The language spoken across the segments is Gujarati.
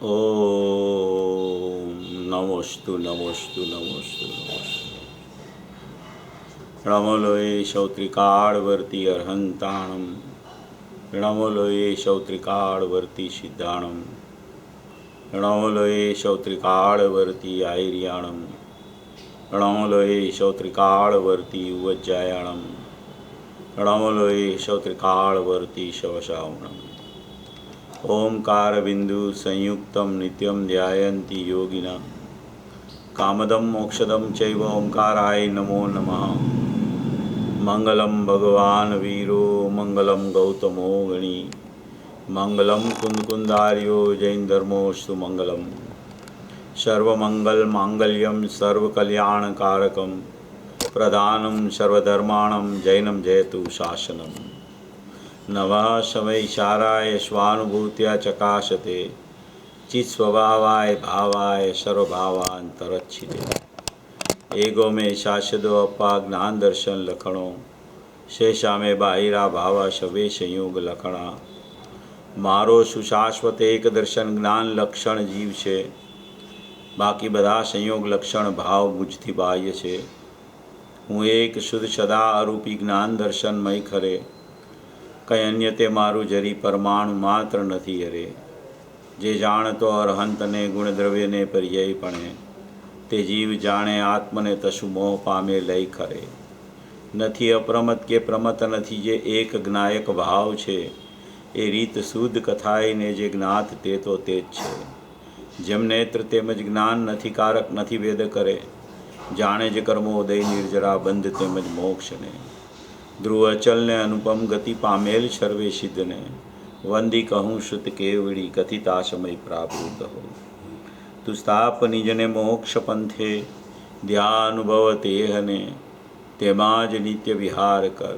ઓમ નમોસ્તુ નમોસ્તુ નમોસ્તુ નમોસ્તુ નમોલોએ શૌત્રિકાળવર્તી અર્હંતાણમ નમોલોએ શૌત્રિકાળવર્તી સિદ્ધાણમ નમોલોએ શૌત્રિકાળવર્તી આયર્યાણમ નમોલોએ શૌત્રિકાળવર્તી ઉવજ્જાયાણમ નમોલોએ શૌત્રિકાળવર્તી શવશાવણમ ઓમકાર બિંદુ સંયુક્તમ નિત્યમ ધ્યાયંતિ યોગિના કામદમ મોક્ષદમ ચૈવ ઓમકારાય નમો નમઃ મંગલમ ભગવાન વીરો મંગલમ ગૌતમો ગણી મંગલમ કુંદકુંદાર્યો જૈન ધર્મોસ્તુ મંગલમ સર્વમંગલ માંગલ્યમ સર્વકલ્યાણકારકમ પ્રધાનમ સર્વધર્માણમ જૈનમ જયતુ શાસનમ નવઃ સમયૈશારાય સ્વાનુભૂત્યા ચકાશતે ચિત્સ્વભાવાય ભાવાય સર્વભાવાંતરચ્છિતે એગો મે શાશ્વતો અપ્પા જ્ઞાન દર્શન લખણો શેષામે બાહિરા ભાવા શવે સંયોગ લખણા મારો સુશાશ્વત એક દર્શન જ્ઞાન લક્ષણ જીવ છે, બાકી બધા સંયોગ લક્ષણ ભાવ બુજથી બાહ્ય છે. હું એક શુદ્ધ સદા અરૂપી જ્ઞાન દર્શનમય ખરે, કંઈ અન્ય તે મારું જરી પરમાણુ માત્ર નથી અરે. જે જાણતો અરહંતને ગુણદ્રવ્યને પર્યાયપણે, તે જીવ જાણે આત્મને તસુ મોહ પામે લઈ ખરે. નથી અપ્રમત કે પ્રમત નથી જે એક જ્ઞાયક ભાવ છે, એ રીત શુદ્ધ કથાઈને જે જ્ઞાત તે તો તે જ છે. જેમ નેત્ર તેમજ જ્ઞાન નથી કારક નથી વેદ કરે, જાણે જ કર્મો ઉદય નિર્જરા બંધ તેમજ મોક્ષને. ધ્રુવ અચલને અનુપમ ગતિ પામેલ સર્વે સિદ્ધને, વંદી કહું શ્રુત કેવડી કથિતા સમય પ્રાપ્ત હો. તું સ્થાપ નિજને મોક્ષ પંથે ધ્યાનુભવ તેહને, તેમાં જ નિત્ય વિહાર કર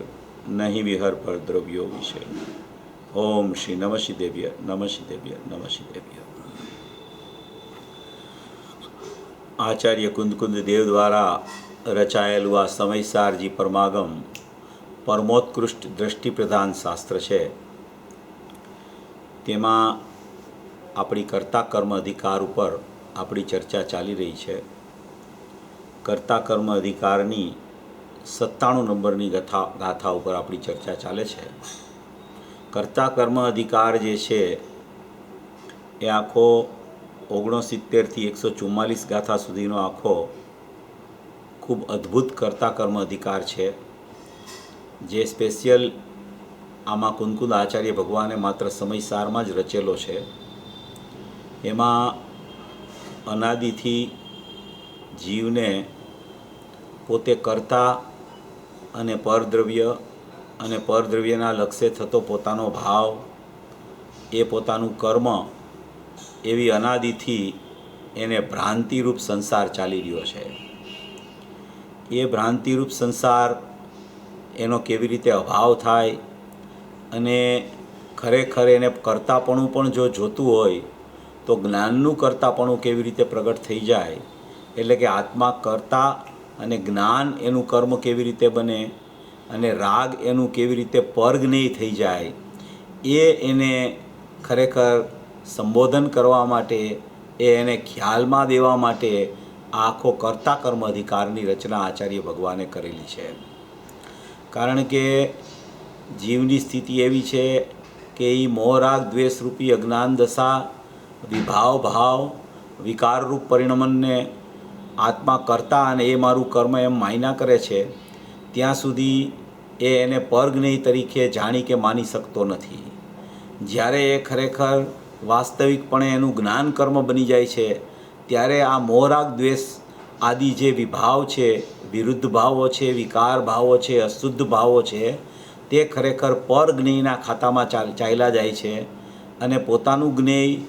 નહીં વિહર પર દ્રવ્યો વિશે. ઓમ શ્રી નમઃ શિદેવ્ય નમઃ શિદેવ્ય નમઃ શિદેવ્ય. આચાર્ય કુંદકુંદ દેવ દ્વારા રચાયેલું આ સમયસારજી પરમાગમ પરમોત્કૃષ્ટ દ્રષ્ટિપ્રધાન શાસ્ત્ર છે. તેમાં આપણી કર્તા કર્મ અધિકાર ઉપર આપણી ચર્ચા ચાલી રહી છે. કર્તા કર્મ અધિકારની 97 નંબરની ગાથા ઉપર આપણી ચર્ચા ચાલે છે. કર્તા કર્મ અધિકાર જે છે એ આખો 69થી 144 ગાથા સુધીનો આખો ખૂબ અદ્ભુત કર્તા કર્મ અધિકાર છે, જે સ્પેશિયલ આમાં કુંદકુંદ આચાર્ય ભગવાને માત્ર સમયસારમાં જ રચેલો છે. એમાં અનાદિથી જીવને પોતે કરતા અને પરદ્રવ્યના લક્ષ્ય થતો પોતાનો ભાવ, એ પોતાનું કર્મ, એવી અનાદિથી એને ભ્રાંતિરૂપ સંસાર ચાલી રહ્યો છે. એ ભ્રાંતિરૂપ સંસાર એનો કેવી રીતે અભાવ થાય અને ખરેખર એને કર્તાપણું પણ જો જોતું હોય તો જ્ઞાનનું કર્તાપણું કેવી રીતે પ્રગટ થઈ જાય, એટલે કે આત્મા કર્તા અને જ્ઞાન એનું કર્મ કેવી રીતે બને અને રાગ એનું કેવી રીતે પરજ્ઞેય થઈ જાય, એ એને ખરેખર સંબોધન કરવા માટે, એને ખ્યાલમાં દેવા માટે આખો કર્તા કર્મ અધિકારની રચના આચાર્ય ભગવાને કરેલી છે. કારણ કે જીવની સ્થિતિ એવી છે કે એ મોહરાગ દ્વેષરૂપી અજ્ઞાન દશા વિભાવ ભાવ વિકારરૂપ પરિણમનને આત્મા કરતા અને એ મારું કર્મ એમ માયના કરે છે, ત્યાં સુધી એને પરજ્ઞેય તરીકે જાણી કે માની શકતો નથી. જ્યારે એ ખરેખર વાસ્તવિકપણે એનું જ્ઞાન કર્મ બની જાય છે, ત્યારે આ મોહરાગ દ્વેષ આદિ જે વિભાવ છે, વિરુદ્ધ ભાવો છે, વિકાર ભાવો છે, અશુદ્ધ ભાવો છે, તે ખરેખર પરજ્ઞેયના ખાતામાં ચાલ્યા જાય છે અને પોતાનું જ્ઞેય,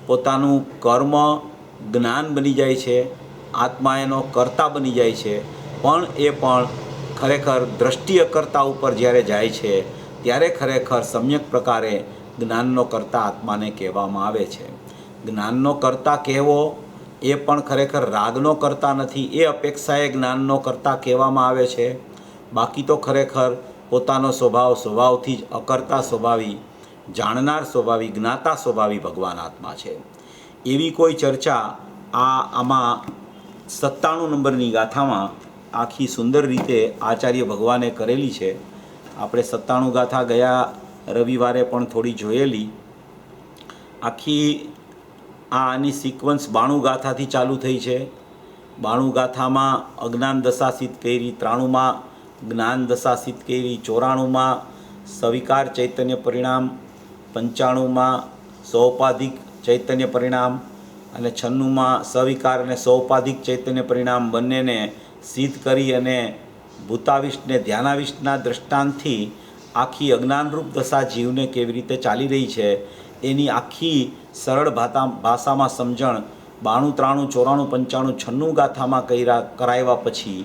પોતાનું કર્મ જ્ઞાન બની જાય છે. આત્મા એનો કર્તા બની જાય છે, પણ એ પણ ખરેખર દ્રષ્ટિય કર્તા ઉપર જ્યારે જાય છે, ત્યારે ખરેખર સમ્યક પ્રકારે જ્ઞાનનો કર્તા આત્માને કહેવામાં આવે છે. જ્ઞાનનો કર્તા કહેવો એ પણ ખરેખર રાગનો કર્તા નથી, એ અપેક્ષાએ જ્ઞાનનો કર્તા કહેવામાં આવે છે. બાકી તો ખરેખર પોતાનો સ્વભાવથી જ અકર્તા સ્વભાવી, જાણનાર સ્વભાવી, જ્ઞાતા સ્વભાવી ભગવાન આત્મા છે. એવી કોઈ ચર્ચા આમાં 97 નંબરની ગાથામાં આખી સુંદર રીતે આચાર્ય ભગવાને કરેલી છે. આપણે 97 ગાથા ગયા રવિવારે પણ થોડી જોયેલી. આખી આની સિક્વન્સ 92 ગાથાથી ચાલુ થઈ છે. 92 ગાથામાં અજ્ઞાન દશા સિદ્ધ કરી, 93માં જ્ઞાન દશા સિદ્ધ કરી, 94માં સવિકાર ચૈતન્ય પરિણામ, 95માં સૌપાધિક ચૈતન્ય પરિણામ અને 96માં સવિકાર અને સૌપાધિક ચૈતન્ય પરિણામ બંનેને સિદ્ધ કરી અને ભૂતાવિષ્ટને ધ્યાનાવિષ્ટના દ્રષ્ટાંતથી આખી અજ્ઞાનરૂપ દશા જીવને કેવી રીતે ચાલી રહી છે એની આખી સરળ ભાષામાં સમજણ 92, 93, 94, 95, 96 ગાથામાં કરાવ્યા પછી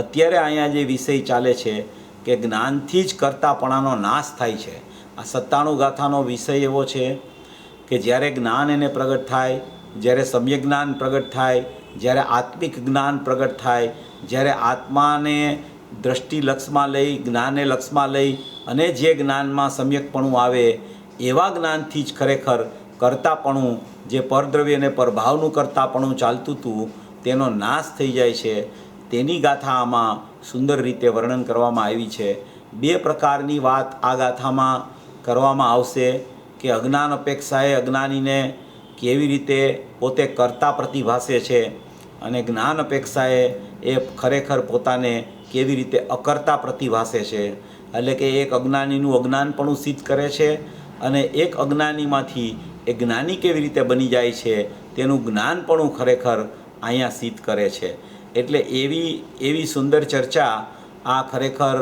અત્યારે અહીંયા જે વિષય ચાલે છે કે જ્ઞાનથી જ કર્તાપણાનો નાશ થાય છે. આ 97 ગાથાનો વિષય એવો છે કે જ્યારે જ્ઞાન એને પ્રગટ થાય, જ્યારે સમ્યક જ્ઞાન પ્રગટ થાય, જ્યારે આત્મિક જ્ઞાન પ્રગટ થાય, જ્યારે આત્માને દ્રષ્ટિ લક્ષમાં લઈ, જ્ઞાનને લક્ષમાં લઈ અને જે જ્ઞાનમાં સમ્યકપણું આવે એવા જ્ઞાનથી જ ખરેખર કર્તાપણું, જે પરદ્રવ્ય અને પરભાવનું કર્તાપણું ચાલતું હતું તેનો નાશ થઈ જાય છે. તેની ગાથા આમાં સુંદર રીતે વર્ણન કરવામાં આવી છે. 2 પ્રકારની વાત આ ગાથામાં કરવામાં આવશે કે અજ્ઞાન અપેક્ષાએ અજ્ઞાનીને કેવી રીતે પોતે કર્તા પ્રતિભાસે છે અને જ્ઞાન અપેક્ષાએ એ ખરેખર પોતાને કેવી રીતે અકર્તા પ્રતિભાસે છે. એટલે કે એક અજ્ઞાનીનું અજ્ઞાનપણું સિદ્ધ કરે છે અને એક અજ્ઞાનીમાંથી એ જ્ઞાની કેવી રીતે બની જાય છે તેનું જ્ઞાનપણું ખરેખર અહીંયા સિદ્ધ કરે છે. એટલે એવી સુંદર ચર્ચા આ ખરેખર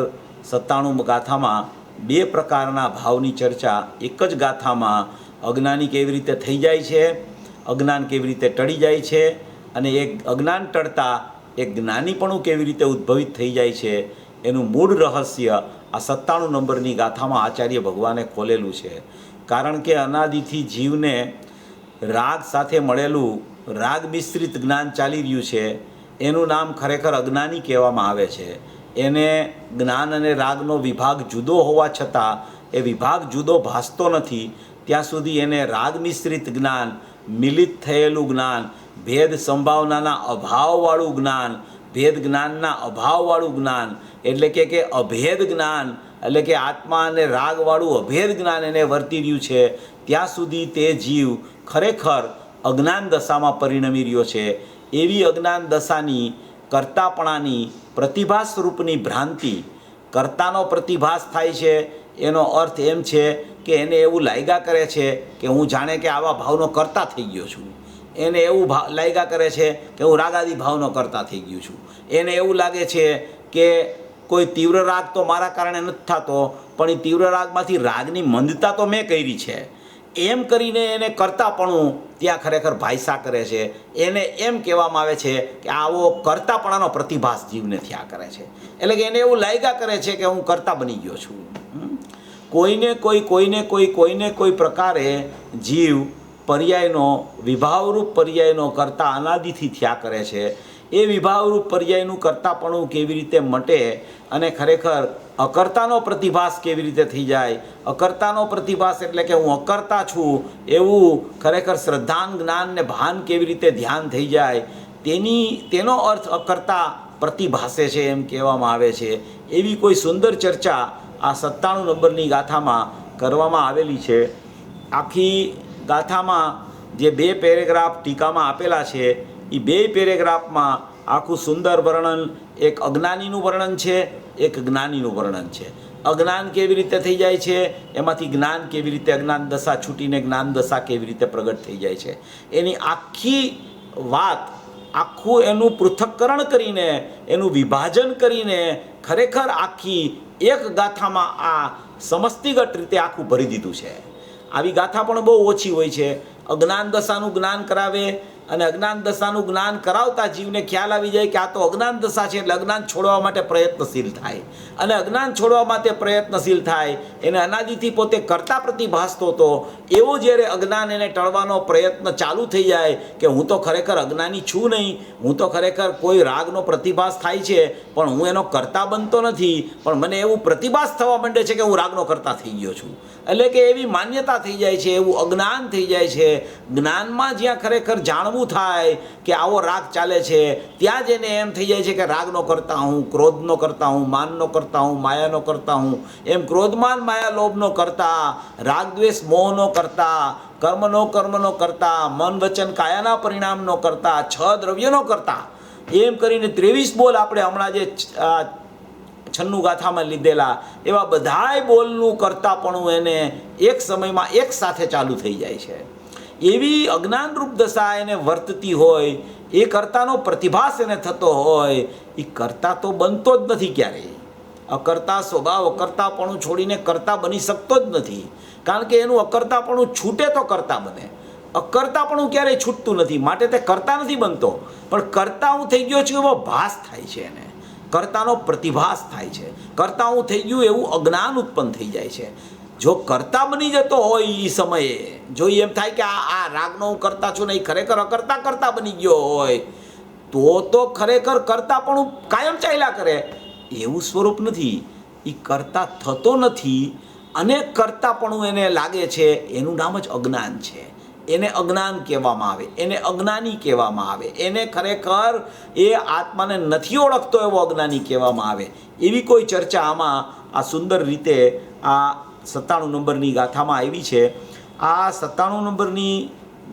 97 ગાથામાં 2 પ્રકારના ભાવની ચર્ચા એક જ ગાથામાં અજ્ઞાની કેવી રીતે થઈ જાય છે, અજ્ઞાન કેવી રીતે ટળી જાય છે અને એક અજ્ઞાન ટળતા એક જ્ઞાનીપણું કેવી રીતે ઉદ્ભવિત થઈ જાય છે એનું મૂળ રહસ્ય આ 97 નંબરની ગાથામાં આચાર્ય ભગવાને ખોલેલું છે. કારણ કે અનાદિથી જીવને રાગ સાથે મળેલું રાગ મિશ્રિત જ્ઞાન ચાલી રહ્યું છે એનું નામ ખરેખર અજ્ઞાની કહેવામાં આવે છે. એને જ્ઞાન અને રાગનો વિભાગ જુદો હોવા છતાં એ વિભાગ જુદો ભાસતો નથી ત્યાં સુધી એને રાગ મિશ્રિત જ્ઞાન, મિલિત થયેલું જ્ઞાન, ભેદ સંભાવનાના અભાવવાળું જ્ઞાન, ભેદ જ્ઞાનના અભાવવાળું જ્ઞાન એટલે કે અભેદ જ્ઞાન એટલે કે આત્મા અને રાગવાળું અભેદ જ્ઞાન એને વર્તી રહ્યું છે ત્યાં સુધી તે જીવ ખરેખર અજ્ઞાન દશામાં પરિણમી રહ્યો છે. એવી અજ્ઞાન દશાની કર્તાપણાની પ્રતિભાસ રૂપની ભ્રાંતિ, કર્તાનો પ્રતિભાસ થાય છે એનો અર્થ એમ છે કે એને એવું લાગ્યા કરે છે કે હું જાણે કે આવા ભાવનો કર્તા થઈ ગયો છું. એને એવું લાગ્યા કરે છે કે હું રાગાદી ભાવનો કર્તા થઈ ગયો છું. એને એવું લાગે છે કે કોઈ તીવ્ર રાગ તો મારા કારણે નથી થતો પણ એ તીવ્ર રાગમાંથી રાગની મંદતા તો મેં કરી છે એમ કરીને એને કર્તાપણું ત્યાં ખરેખર ભાઈસા કરે છે. એને એમ કહેવામાં આવે છે કે આવો કર્તાપણાનો પ્રતિભાસ જીવને થયા કરે છે. એટલે કે એને એવું લાગ્યા કરે છે કે હું કર્તા બની ગયો છું. કોઈને કોઈ પ્રકારે જીવ પર્યાયનો, વિભાવરૂપ પર્યાયનો કર્તા અનાદિથી થયા કરે છે. એ વિભાવરૂપ પર્યાયનું કર્તાપણું કેવી રીતે મટે અને ખરેખર અકર્તાનો પ્રતિભાસ કેવી રીતે થઈ જાય. અકર્તાનો પ્રતિભાસ એટલે કે હું અકર્તા છું એવું ખરેખર શ્રદ્ધાન, જ્ઞાન ને ભાન કેવી રીતે ધ્યાન થઈ જાય તેનો અર્થ અકર્તા પ્રતિભાસે છે એમ કહેવામાં આવે છે. એવી કોઈ સુંદર ચર્ચા આ 97 નંબરની ગાથામાં કરવામાં આવેલી છે. આખી ગાથામાં જે 2 પેરેગ્રાફ ટીકામાં આપેલા છે એ 2 પેરેગ્રાફમાં આખું સુંદર વર્ણન, એક અજ્ઞાનીનું વર્ણન છે, એક જ્ઞાનીનું વર્ણન છે. અજ્ઞાન કેવી રીતે થઈ જાય છે, એમાંથી જ્ઞાન કેવી રીતે, અજ્ઞાન દશા છૂટીને જ્ઞાન દશા કેવી રીતે પ્રગટ થઈ જાય છે એની આખી વાત, આખું એનું પૃથક્કરણ કરીને, એનું વિભાજન કરીને ખરેખર આખી એક ગાથામાં આ સમસ્તિગત રીતે આખું ભરી દીધું છે. આવી ગાથા પણ બહુ ઓછી હોય છે. અજ્ઞાન દશાનું જ્ઞાન કરાવે અને અજ્ઞાન દશાનું જ્ઞાન કરાવતા જીવને ખ્યાલ આવી જાય કે આ તો અજ્ઞાન દશા છે, એટલે અજ્ઞાન છોડવા માટે પ્રયત્નશીલ થાય. અને અજ્ઞાન છોડવા માટે પ્રયત્નશીલ થાય, એને અનાદિથી પોતે કરતા પ્રતિભાસતો હતો, એવો જ્યારે અજ્ઞાન એને ટળવાનો પ્રયત્ન ચાલુ થઈ જાય કે હું તો ખરેખર અજ્ઞાની છું નહીં, હું તો ખરેખર કોઈ રાગનો પ્રતિભાસ થાય છે પણ હું એનો કરતા બનતો નથી, પણ મને એવું પ્રતિભાસ થવા માંડે છે કે હું રાગનો કરતા થઈ ગયો છું. એટલે કે એવી માન્યતા થઈ જાય છે, એવું અજ્ઞાન થઈ જાય છે. જ્ઞાનમાં જ્યાં ખરેખર જાણવું થાય કે આવો રાગ ચાલે છે, ત્યાં જ એને એમ થઈ જાય છે કે રાગનો કરતા હું, ક્રોધનો કરતા હું, માનનો કરતા હું, માયાનો કરતા હું. એમ ક્રોધમાન માયા લોભનો કરતા, રાગ દ્વેષ મોહનો કરતા, કર્મનો કરતા, મન વચન કાયાના પરિણામનો કરતા, 6 દ્રવ્યનો કરતા, એમ કરીને 23 બોલ આપણે હમણાં જે 96 ગાથામાં લીધેલા, એવા બધાય બોલનું કરતાપણું એને એક સમયમાં એક સાથે ચાલુ થઈ જાય છે. એવી અજ્ઞાનરૂપ દશા એને વર્તતી હોય, એ કર્તાનો પ્રતિભાસ એને થતો હોય, એ કરતા તો બનતો જ નથી ક્યારેય. અકર્તા સ્વભાવ અકર્તાપણું છોડીને કરતા બની શકતો જ નથી, કારણ કે એનું અકર્તાપણું છૂટે તો કરતા બને. અકર્તાપણું ક્યારેય છૂટતું નથી, માટે તે કરતા નથી બનતો, પણ કરતા હું થઈ ગયો છું એવો ભાસ થાય છે, એને કરતાનો પ્રતિભાસ થાય છે. કરતા હું થઈ ગયું એવું અજ્ઞાન ઉત્પન્ન થઈ જાય છે. જો કરતા બની જતો હોય એ સમયે, જો એમ થાય કે આ રાગનો હું કરતા છું ને એ ખરેખર અકર્તા કરતા બની ગયો હોય, તો ખરેખર કરતા પણ કાયમ ચાલ્યા કરે એવું સ્વરૂપ નથી. એ કરતા થતો નથી અને કરતાપણું એને લાગે છે, એનું નામ જ અજ્ઞાન છે. એને અજ્ઞાન કહેવામાં આવે, એને અજ્ઞાની કહેવામાં આવે, એને ખરેખર એ આત્માને નથી ઓળખતો એવો અજ્ઞાની કહેવામાં આવે. એવી કોઈ ચર્ચા આમાં આ સુંદર રીતે આ 97 નંબરની ગાથામાં આવી છે. આ 97 નંબરની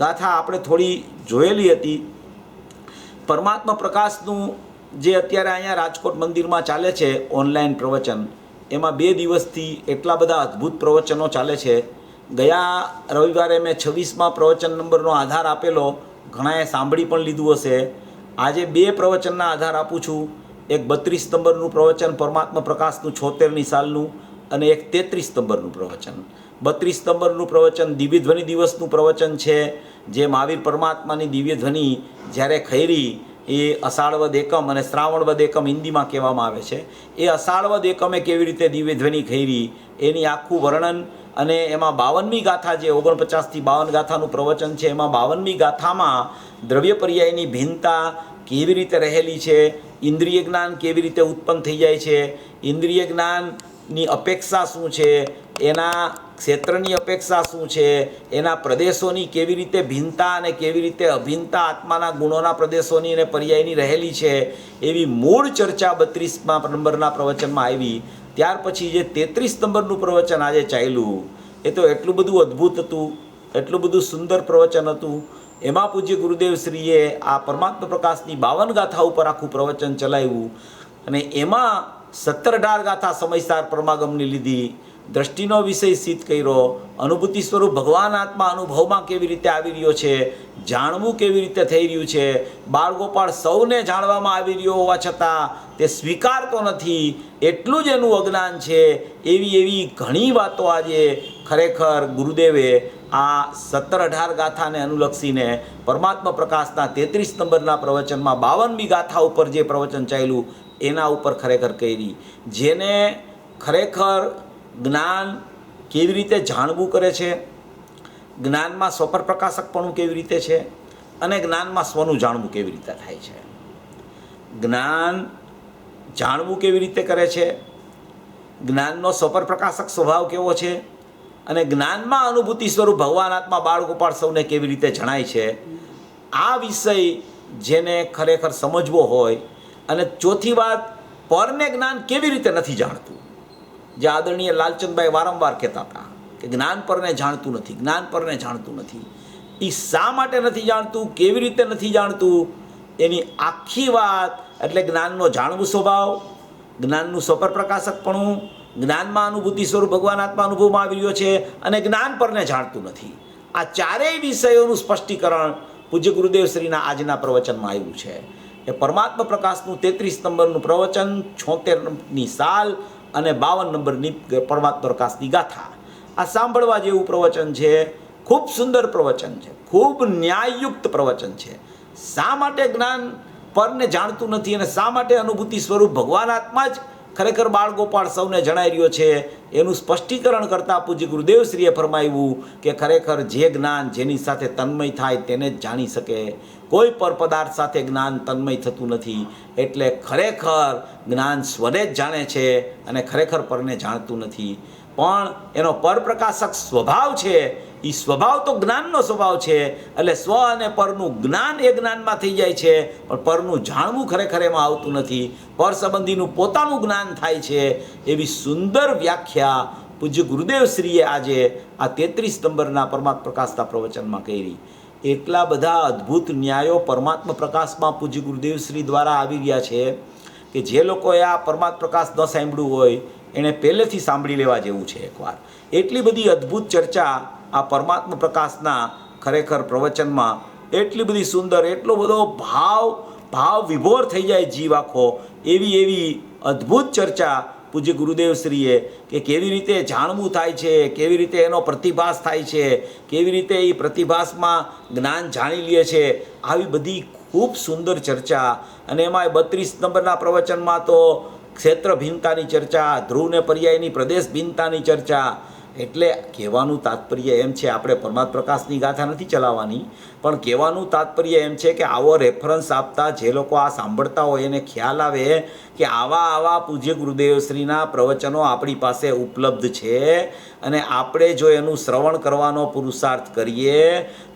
ગાથા આપણે થોડી જોયેલી હતી. પરમાત્મા પ્રકાશનું જે અત્યારે અહીંયા રાજકોટ મંદિરમાં ચાલે છે ઓનલાઈન પ્રવચન, એમાં 2 દિવસથી એટલા બધા અદ્ભુત પ્રવચનો ચાલે છે. ગયા રવિવારે મેં 26મા પ્રવચન નંબરનો આધાર આપેલો, ઘણાએ સાંભળી પણ લીધું હશે. આજે 2 પ્રવચનના આધાર આપું છું. એક 32 નંબરનું પ્રવચન પરમાત્મા પ્રકાશનું 76મી સાલનું, અને એક 33 નંબરનું પ્રવચન. 32 નંબરનું પ્રવચન દિવ્ય ધ્વનિ દિવસનું પ્રવચન છે, જે મહાવીર પરમાત્માની દિવ્ય ધ્વનિ જ્યારે ખૈરી, એ અષાઢવદ એકમ અને શ્રાવણવદ એકમ હિન્દીમાં કહેવામાં આવે છે. એ અષાઢવદ એકમે કેવી રીતે દિવ્ય ધ્વનિ ખૈરી એની આખું વર્ણન, અને એમાં 52મી ગાથા, જે 49 થી 52 ગાથાનું પ્રવચન છે, એમાં 52મી ગાથામાં દ્રવ્ય પર્યાયની ભિન્નતા કેવી રીતે રહેલી છે, ઇન્દ્રિય જ્ઞાન કેવી રીતે ઉત્પન્ન થઈ જાય છે, ઇન્દ્રિય જ્ઞાનની અપેક્ષા શું છે, એના ક્ષેત્રની અપેક્ષા શું છે, એના પ્રદેશોની કેવી રીતે ભિન્નતા અને કેવી રીતે અભિન્નતા આત્માના ગુણોના પ્રદેશોની અને પર્યાયની રહેલી છે, એવી મૂળ ચર્ચા 32મા નંબરના પ્રવચનમાં આવી. ત્યાર પછી જે 33 નંબરનું પ્રવચન આજે ચાલ્યું, એ તો એટલું બધું અદ્ભુત હતું, એટલું બધું સુંદર પ્રવચન હતું. એમાં પૂજ્ય ગુરુદેવશ્રીએ આ પરમાત્મા પ્રકાશની 52 ગાથા ઉપર આખું પ્રવચન ચલાવ્યું, અને એમાં 17-18 ગાથા સમયસાર પરમાગમની લીધી, દ્રષ્ટિનો વિષય સિદ્ધ કર્યો, અનુભૂતિ સ્વરૂપ ભગવાન આત્મા અનુભવમાં કેવી રીતે આવી રહ્યો છે, જાણવું કેવી રીતે થઈ રહ્યું છે. બાળગોપાળ સૌને જાણવામાં આવી રહ્યો હોવા છતાં તે સ્વીકારતો નથી, એટલું જ એનું અજ્ઞાન છે. એવી ઘણી વાતો આજે ખરેખર ગુરુદેવે આ 17-18 ગાથાને અનુલક્ષીને પરમાત્મા પ્રકાશના 33 નંબરના પ્રવચનમાં 52મી ગાથા ઉપર જે પ્રવચન ચાલ્યું એના ઉપર ખરેખર કરી. જેને ખરેખર જ્ઞાન કેવી રીતે જાણવું કરે છે, જ્ઞાનમાં સ્વપર પ્રકાશકપણું કેવી રીતે છે, અને જ્ઞાનમાં સ્વનું જાણવું કેવી રીતે થાય છે. જ્ઞાન જાણવું કેવી રીતે કરે છે, જ્ઞાનનો સ્વપર પ્રકાશક સ્વભાવ કેવો છે, અને જ્ઞાનમાં અનુભૂતિ સ્વરૂપ ભગવાન આત્મા બાળગોપાળ સૌને કેવી રીતે જણાય છે, આ વિષય જેને ખરેખર સમજવો હોય. અને ચોથી વાત, પરને જ્ઞાન કેવી રીતે નથી જાણતું, જે આદરણીય લાલચંદભાઈ વારંવાર કહેતા હતા કે જ્ઞાન પરને જાણતું નથી, જ્ઞાન પરને જાણતું નથી. એ શા માટે નથી જાણતું, કેવી રીતે નથી જાણતું, એની આખી વાત એટલે જ્ઞાનનો જાણવું સ્વભાવ, જ્ઞાનનું સ્વપર પ્રકાશકપણું, જ્ઞાનમાં અનુભૂતિ સ્વરૂપ ભગવાન આત્મા અનુભવમાં આવી રહ્યો છે, અને જ્ઞાન પરને જાણતું નથી. આ ચારેય વિષયોનું સ્પષ્ટીકરણ પૂજ્ય ગુરુદેવશ્રીના આજના પ્રવચનમાં આવ્યું છે. એ પરમાત્મા પ્રકાશનું 33 નંબરનું પ્રવચન, 76ની સાલ અને 52 નંબરની પરમાત્મા પ્રકાશની ગાથા. આ સાંભળવા જેવું પ્રવચન છે. ખૂબ સુંદર પ્રવચન છે, ખૂબ ન્યાયયુક્ત પ્રવચન છે. શા માટે જ્ઞાન પરને જાણતું નથી અને શા માટે અનુભૂતિ સ્વરૂપ ભગવાન આત્મા જ ખરેખર બાળગોપાળ સૌને જણાઈ રહ્યો છે, એનું સ્પષ્ટીકરણ કરતાં પૂજ્ય ગુરુદેવશ્રીએ ફરમાવ્યું કે ખરેખર જે જ્ઞાન જેની સાથે તન્મય થાય તેને જ જાણી શકે. કોઈ પર પદાર્થ સાથે જ્ઞાન તન્મય થતું નથી. એટલે ખરેખર જ્ઞાન સ્વને જ જાણે છે અને ખરેખર પરને જાણતું નથી. પણ એનો પરપ્રકાશક સ્વભાવ છે, એ સ્વભાવ તો જ્ઞાનનો સ્વભાવ છે. એટલે સ્વ અને પરનું જ્ઞાન એ જ્ઞાનમાં થઈ જાય છે, પણ પરનું જાણવું ખરેખર એમાં આવતું નથી. પર સંબંધીનું પોતાનું જ્ઞાન થાય છે. એવી સુંદર વ્યાખ્યા પૂજ્ય ગુરુદેવશ્રીએ આજે આ 33 નંબરના પરમાત્મા પ્રકાશના પ્રવચનમાં કરી. એટલા બધા અદ્ભુત ન્યાયો પરમાત્મા પ્રકાશમાં પૂજ્ય ગુરુદેવશ્રી દ્વારા આવી રહ્યા છે કે જે લોકોએ આ પરમાત્મા પ્રકાશ ન સાંભળ્યું હોય એણે પહેલેથી સાંભળી લેવા જેવું છે એકવાર. એટલી બધી અદ્ભુત ચર્ચા આ પરમાત્મા પ્રકાશના ખરેખર પ્રવચનમાં, એટલી બધી સુંદર, એટલો બધો ભાવ વિભોર થઈ જાય જીવ આખો, એવી અદ્ભુત ચર્ચા પૂજ્ય ગુરુદેવશ્રીએ કે કેવી રીતે જાણવું થાય છે, કેવી રીતે એનો પ્રતિભાસ થાય છે, કેવી રીતે એ પ્રતિભાસમાં જ્ઞાન જાણી લે છે, આવી બધી ખૂબ સુંદર ચર્ચા. અને એમાં 32 નંબરના પ્રવચનમાં તો ક્ષેત્ર ભિન્નતાની ચર્ચા, ધ્રુવને પર્યાયની પ્રદેશ ભિન્નતાની ચર્ચા. એટલે કહેવાનું તાત્પર્ય એમ છે, આપણે પરમાત્મા પ્રકાશની ગાથા નથી ચલાવવાની, પણ કહેવાનું તાત્પર્ય એમ છે કે આવો રેફરન્સ આપતા જે લોકો આ સાંભળતા હોય એને ખ્યાલ આવે કે આવા પૂજ્ય ગુરુદેવશ્રીના પ્રવચનો આપણી પાસે ઉપલબ્ધ છે અને આપણે જો એનું શ્રવણ કરવાનો પુરુષાર્થ કરીએ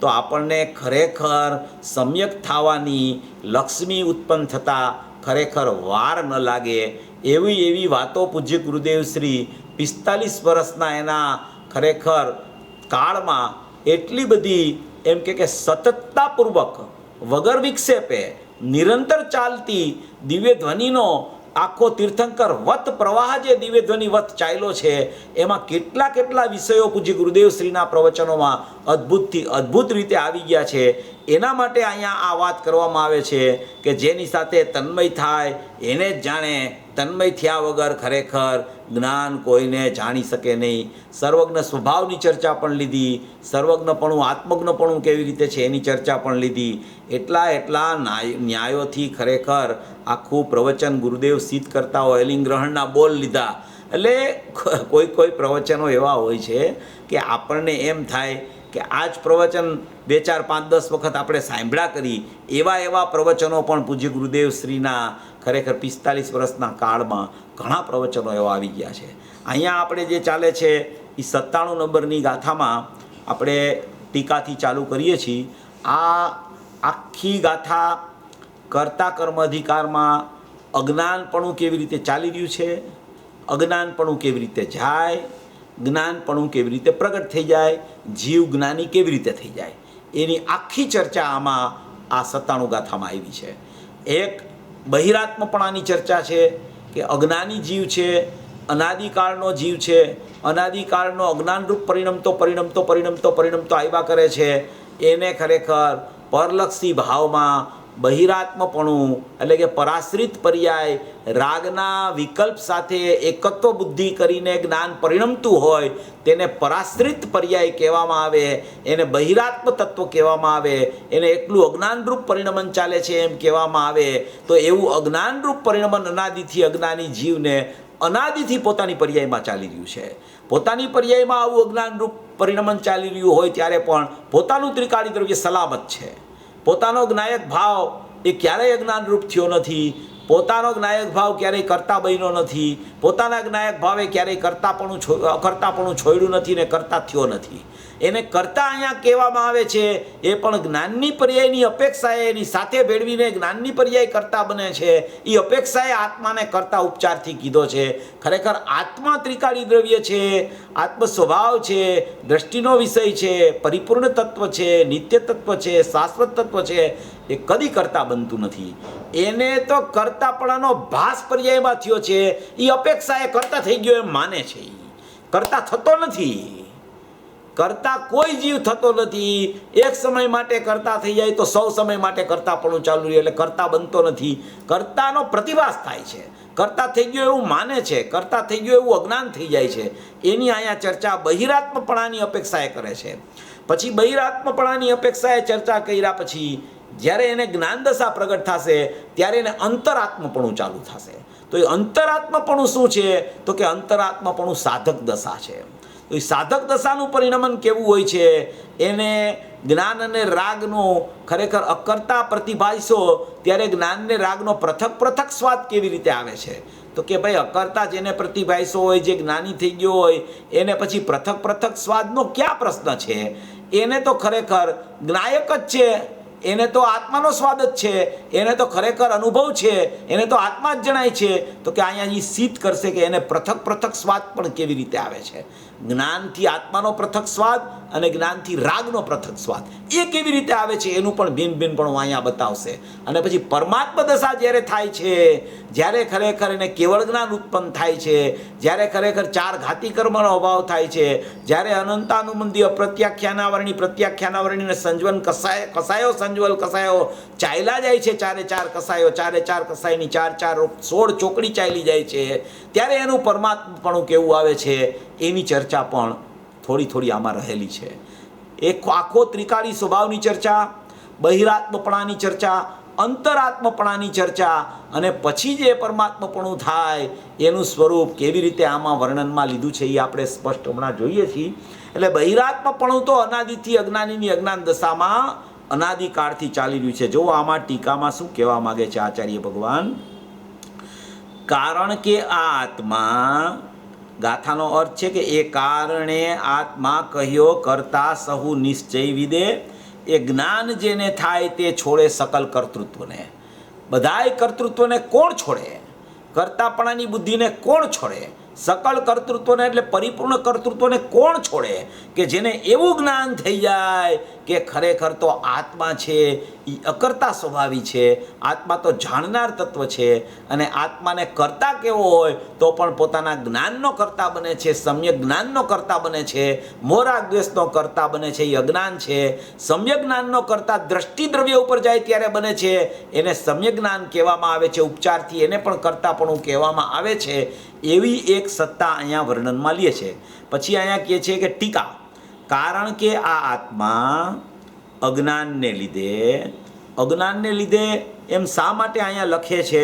તો આપણને ખરેખર સમ્યક થવાની લક્ષ્મી ઉત્પન્ન થતાં ખરેખર વાર ન લાગે. એવી વાતો પૂજ્ય ગુરુદેવશ્રી 45 વર્ષના એના ખરેખર કાળમાં એટલી બધી એમ કે સતતતાપૂર્વક વગર વિક્ષેપે નિરંતર ચાલતી દિવ્ય ધ્વનિનો આખો તીર્થંકર વત પ્રવાહ જે દિવ્ય ધ્વનિ વત ચાલ્યો છે, એમાં કેટલા વિષયો પૂજ્ય ગુરુદેવશ્રીના પ્રવચનોમાં અદ્ભુતથી અદ્ભુત રીતે આવી ગયા છે. એના માટે અહીંયા આ વાત કરવામાં આવે છે કે જેની સાથે તન્મય થાય એને જ જાણે. તન્મય થયા વગર ખરેખર જ્ઞાન કોઈને જાણી શકે નહીં. સર્વજ્ઞ સ્વભાવની ચર્ચા પણ લીધી, સર્વજ્ઞપણું આત્મજ્ઞપણું કેવી રીતે છે એની ચર્ચા પણ લીધી. એટલા ન્યાયોથી ખરેખર આખું પ્રવચન ગુરુદેવ સિદ્ધ કરતા હોય. એલિંગ ગ્રહણના બોલ લીધા. એટલે કોઈ પ્રવચનો એવા હોય છે કે આપણને એમ થાય કે આ જ પ્રવચન 2, 4, 5, 10 વખત આપણે સાંભળ્યા કરી. એવા પ્રવચનો પણ પૂજ્ય ગુરુદેવશ્રીના ખરેખર 45 વર્ષના કાળમાં ઘણા પ્રવચનો એવા આવી ગયા છે. અહીંયા આપણે જે ચાલે છે એ 97 નંબરની ગાથામાં આપણે ટીકાથી ચાલુ કરીએ છીએ. આ આખી ગાથા કર્તા કર્મ અધિકારમાં અજ્ઞાનપણું કેવી રીતે ચાલી રહ્યું છે, અજ્ઞાનપણું કેવી રીતે જાય, જ્ઞાનપણું કેવી રીતે પ્રગટ થઈ જાય, જીવ જ્ઞાની કેવી રીતે થઈ જાય, એની આખી ચર્ચા આમાં આ 97 ગાથામાં આવી છે. એક બહિરાત્મપણાની ચર્ચા છે કે અજ્ઞાની જીવ છે, અનાદિકાળનો જીવ છે, અનાદિકાળનો અજ્ઞાનરૂપ પરિણમતો આવ્યા કરે છે. એને ખરેખર પરલક્ષી ભાવમાં બહિરાત્મપણું એટલે કે પરાશ્રિત પર્યાય રાગના વિકલ્પ સાથે એકત્વ બુદ્ધિ કરીને જ્ઞાન પરિણમતું હોય તેને પરાશ્રિત પર્યાય કહેવામાં આવે, એને બહિરાત્મ તત્વ કહેવામાં આવે, એને એટલું અજ્ઞાનરૂપ પરિણમન ચાલે છે એમ કહેવામાં આવે. તો એવું અજ્ઞાનરૂપ પરિણમન અનાદિથી અજ્ઞાની જીવને અનાદિથી પોતાની પર્યાયમાં ચાલી રહ્યું છે. પોતાની પર્યાયમાં આવું અજ્ઞાનરૂપ પરિણમન ચાલી રહ્યું હોય ત્યારે પણ પોતાનું ત્રિકાળી દ્રવ્ય સલામત છે. પોતાનો જ્ઞાયક ભાવ એ ક્યારેય અજ્ઞાનરૂપ થયો નથી. પોતાનો જ્ઞાયક ભાવ ક્યારેય કરતા બન્યો નથી. પોતાના જ્ઞાયક ભાવે ક્યારેય કરતાપણું છોડ્યું નથી ને કરતા થયો નથી. એને કરતા અહીંયા કહેવામાં આવે છે એ પણ જ્ઞાનની પર્યાયની અપેક્ષાએ એની સાથે ભેળવીને જ્ઞાનની પર્યાય કરતા બને છે. એ અપેક્ષાએ આત્માને કરતા ઉપચારથી કીધો છે. ખરેખર આત્મા ત્રિકાળી દ્રવ્ય છે, આત્મ સ્વભાવ છે, દ્રષ્ટિનો વિષય છે, પરિપૂર્ણ તત્વ છે, નિત્ય તત્વ છે, શાશ્વત તત્વ છે. એ કદી કરતા બનતું નથી. એને તો કરતાપણાનો ભાસ પર્યાયમાં થયો છે. એ અપેક્ષાએ કરતા થઈ ગયો એમ માને છે. કરતા થતો નથી. કરતા કોઈ જીવ થતો નથી. એક સમય માટે કરતા થઈ જાય તો 100 સમય માટે કરતાપણું ચાલુ રહે, એટલે કરતા બનતો નથી. કરતાનો પ્રતિભાસ થાય છે. કરતા થઈ ગયો એવું માને છે, કરતા થઈ ગયો એવું અજ્ઞાન થઈ જાય છે. એની અહીંયા ચર્ચા બહિરાત્મપણાની અપેક્ષાએ કરે છે. પછી બહિરાત્મપણાની અપેક્ષાએ ચર્ચા કર્યા પછી જ્યારે એને જ્ઞાન દશા પ્રગટ થશે ત્યારે એને અંતરાત્મપણું ચાલુ થશે. તો એ અંતરાત્મપણું શું છે? તો કે અંતરાત્મપણું સાધક દશા છે. તો એ સાધક દશાનું પરિણમન કેવું હોય છે? એને જ્ઞાન અને રાગનો ખરેખર અકર્તા પ્રતિભાઈશો ત્યારે જ્ઞાન ને રાગનો પૃથક પૃથક સ્વાદ કેવી રીતે આવે છે? તો કે ભાઈ અકર્તા જેને પ્રતિભાઈશો હોય, જે જ્ઞાની થઈ ગયો હોય, એને પછી પૃથક પૃથક સ્વાદનો ક્યાં પ્રશ્ન છે? એને તો ખરેખર જ્ઞાયક જ છે, એને તો આત્માનો સ્વાદ જ છે, એને તો ખરેખર અનુભવ છે, એને તો આત્મા જ જણાય છે. તો કે અહીંયા એ સિદ્ધ કરશે કે એને પૃથક પૃથક સ્વાદ પણ કેવી રીતે આવે છે. જ્ઞાનથી આત્માનો પૃથક સ્વાદ અને જ્ઞાનથી રાગનો પૃથક સ્વાદ એ કેવી રીતે આવે છે એનું પણ ભિન્ન ભિન્ન પણ અહીંયા બતાવશે. અને પછી પરમાત્મા દશા જ્યારે થાય છે, જ્યારે ખરેખર એને કેવળ જ્ઞાન ઉત્પન્ન થાય છે, જ્યારે ખરેખર ચાર ઘાતી કર્મનો અભાવ થાય છે, જ્યારે અનંતાનુબંધી અપ્રત્યાખ્યાનાવરણી પ્રત્યાખ્યાનાવરણીને સંજવન કસાયો સંજવલ કસાયો ચાલ્યા જાય છે. ચારે ચાર કસાયની ચાર 16 ચોકડી ચાલી જાય છે. ત્યારે એનું પરમાત્માપણું કેવું આવે છે એની ચર્ચા પણ થોડી આમાં રહેલી છે. એક આખો ત્રિકાળી સ્વભાવની ચર્ચા, બહિરાત્મપણાની ચર્ચા, અંતરાત્મપણાની ચર્ચા અને પછી જે પરમાત્મપણું થાય એનું સ્વરૂપ કેવી રીતે આમાં વર્ણનમાં લીધું છે એ આપણે સ્પષ્ટ હમણાં જોઈએ છીએ. એટલે બહિરાત્મપણું તો અનાદિથી અજ્ઞાનીની અજ્ઞાન દશામાં અનાદિકાળથી ચાલી રહ્યું છે. જો આમાં ટીકામાં શું કહેવા માગે છે આચાર્ય ભગવાન? કારણ કે આ આત્મા, ગાથાનો અર્થ છે કે એ કારણે આત્મા કહ્યો કરતા સહુ નિશ્ચય વિદે, એ જ્ઞાન જેને થાય તે છોડે સકલ કર્તૃત્વને. બધાય કર્તૃત્વને કોણ છોડે? કર્તાપણાની બુદ્ધિને કોણ છોડે? સકલ કર્તૃત્વને એટલે પરિપૂર્ણ કર્તૃત્વને કોણ છોડે? કે જેને એવું જ્ઞાન થઈ જાય કે ખરેખર તો આત્મા છે એ અકર્તા સ્વભાવી છે, આત્મા તો જાણનાર તત્વ છે, અને આત્માને કરતા કેવો હોય તો પણ પોતાના જ્ઞાનનો કરતા બને છે, સમ્યક જ્ઞાનનો કરતા બને છે, મોરાગ દ્વેષનો કરતા બને છે, એ અજ્ઞાન છે. સમ્યક જ્ઞાનનો કરતા દ્રષ્ટિ દ્રવ્ય ઉપર જાય ત્યારે બને છે, એને સમ્યક જ્ઞાન કહેવામાં આવે છે. ઉપચારથી એને પણ કરતાપણું કહેવામાં આવે છે. એવી એક સત્તા અહીંયા વર્ણનમાં લે છે. પછી અહીંયા કહે છે કે ટીકા, કારણ કે આ આત્મા અજ્ઞાનને લીધે એમ શા માટે અહીંયા લખે છે?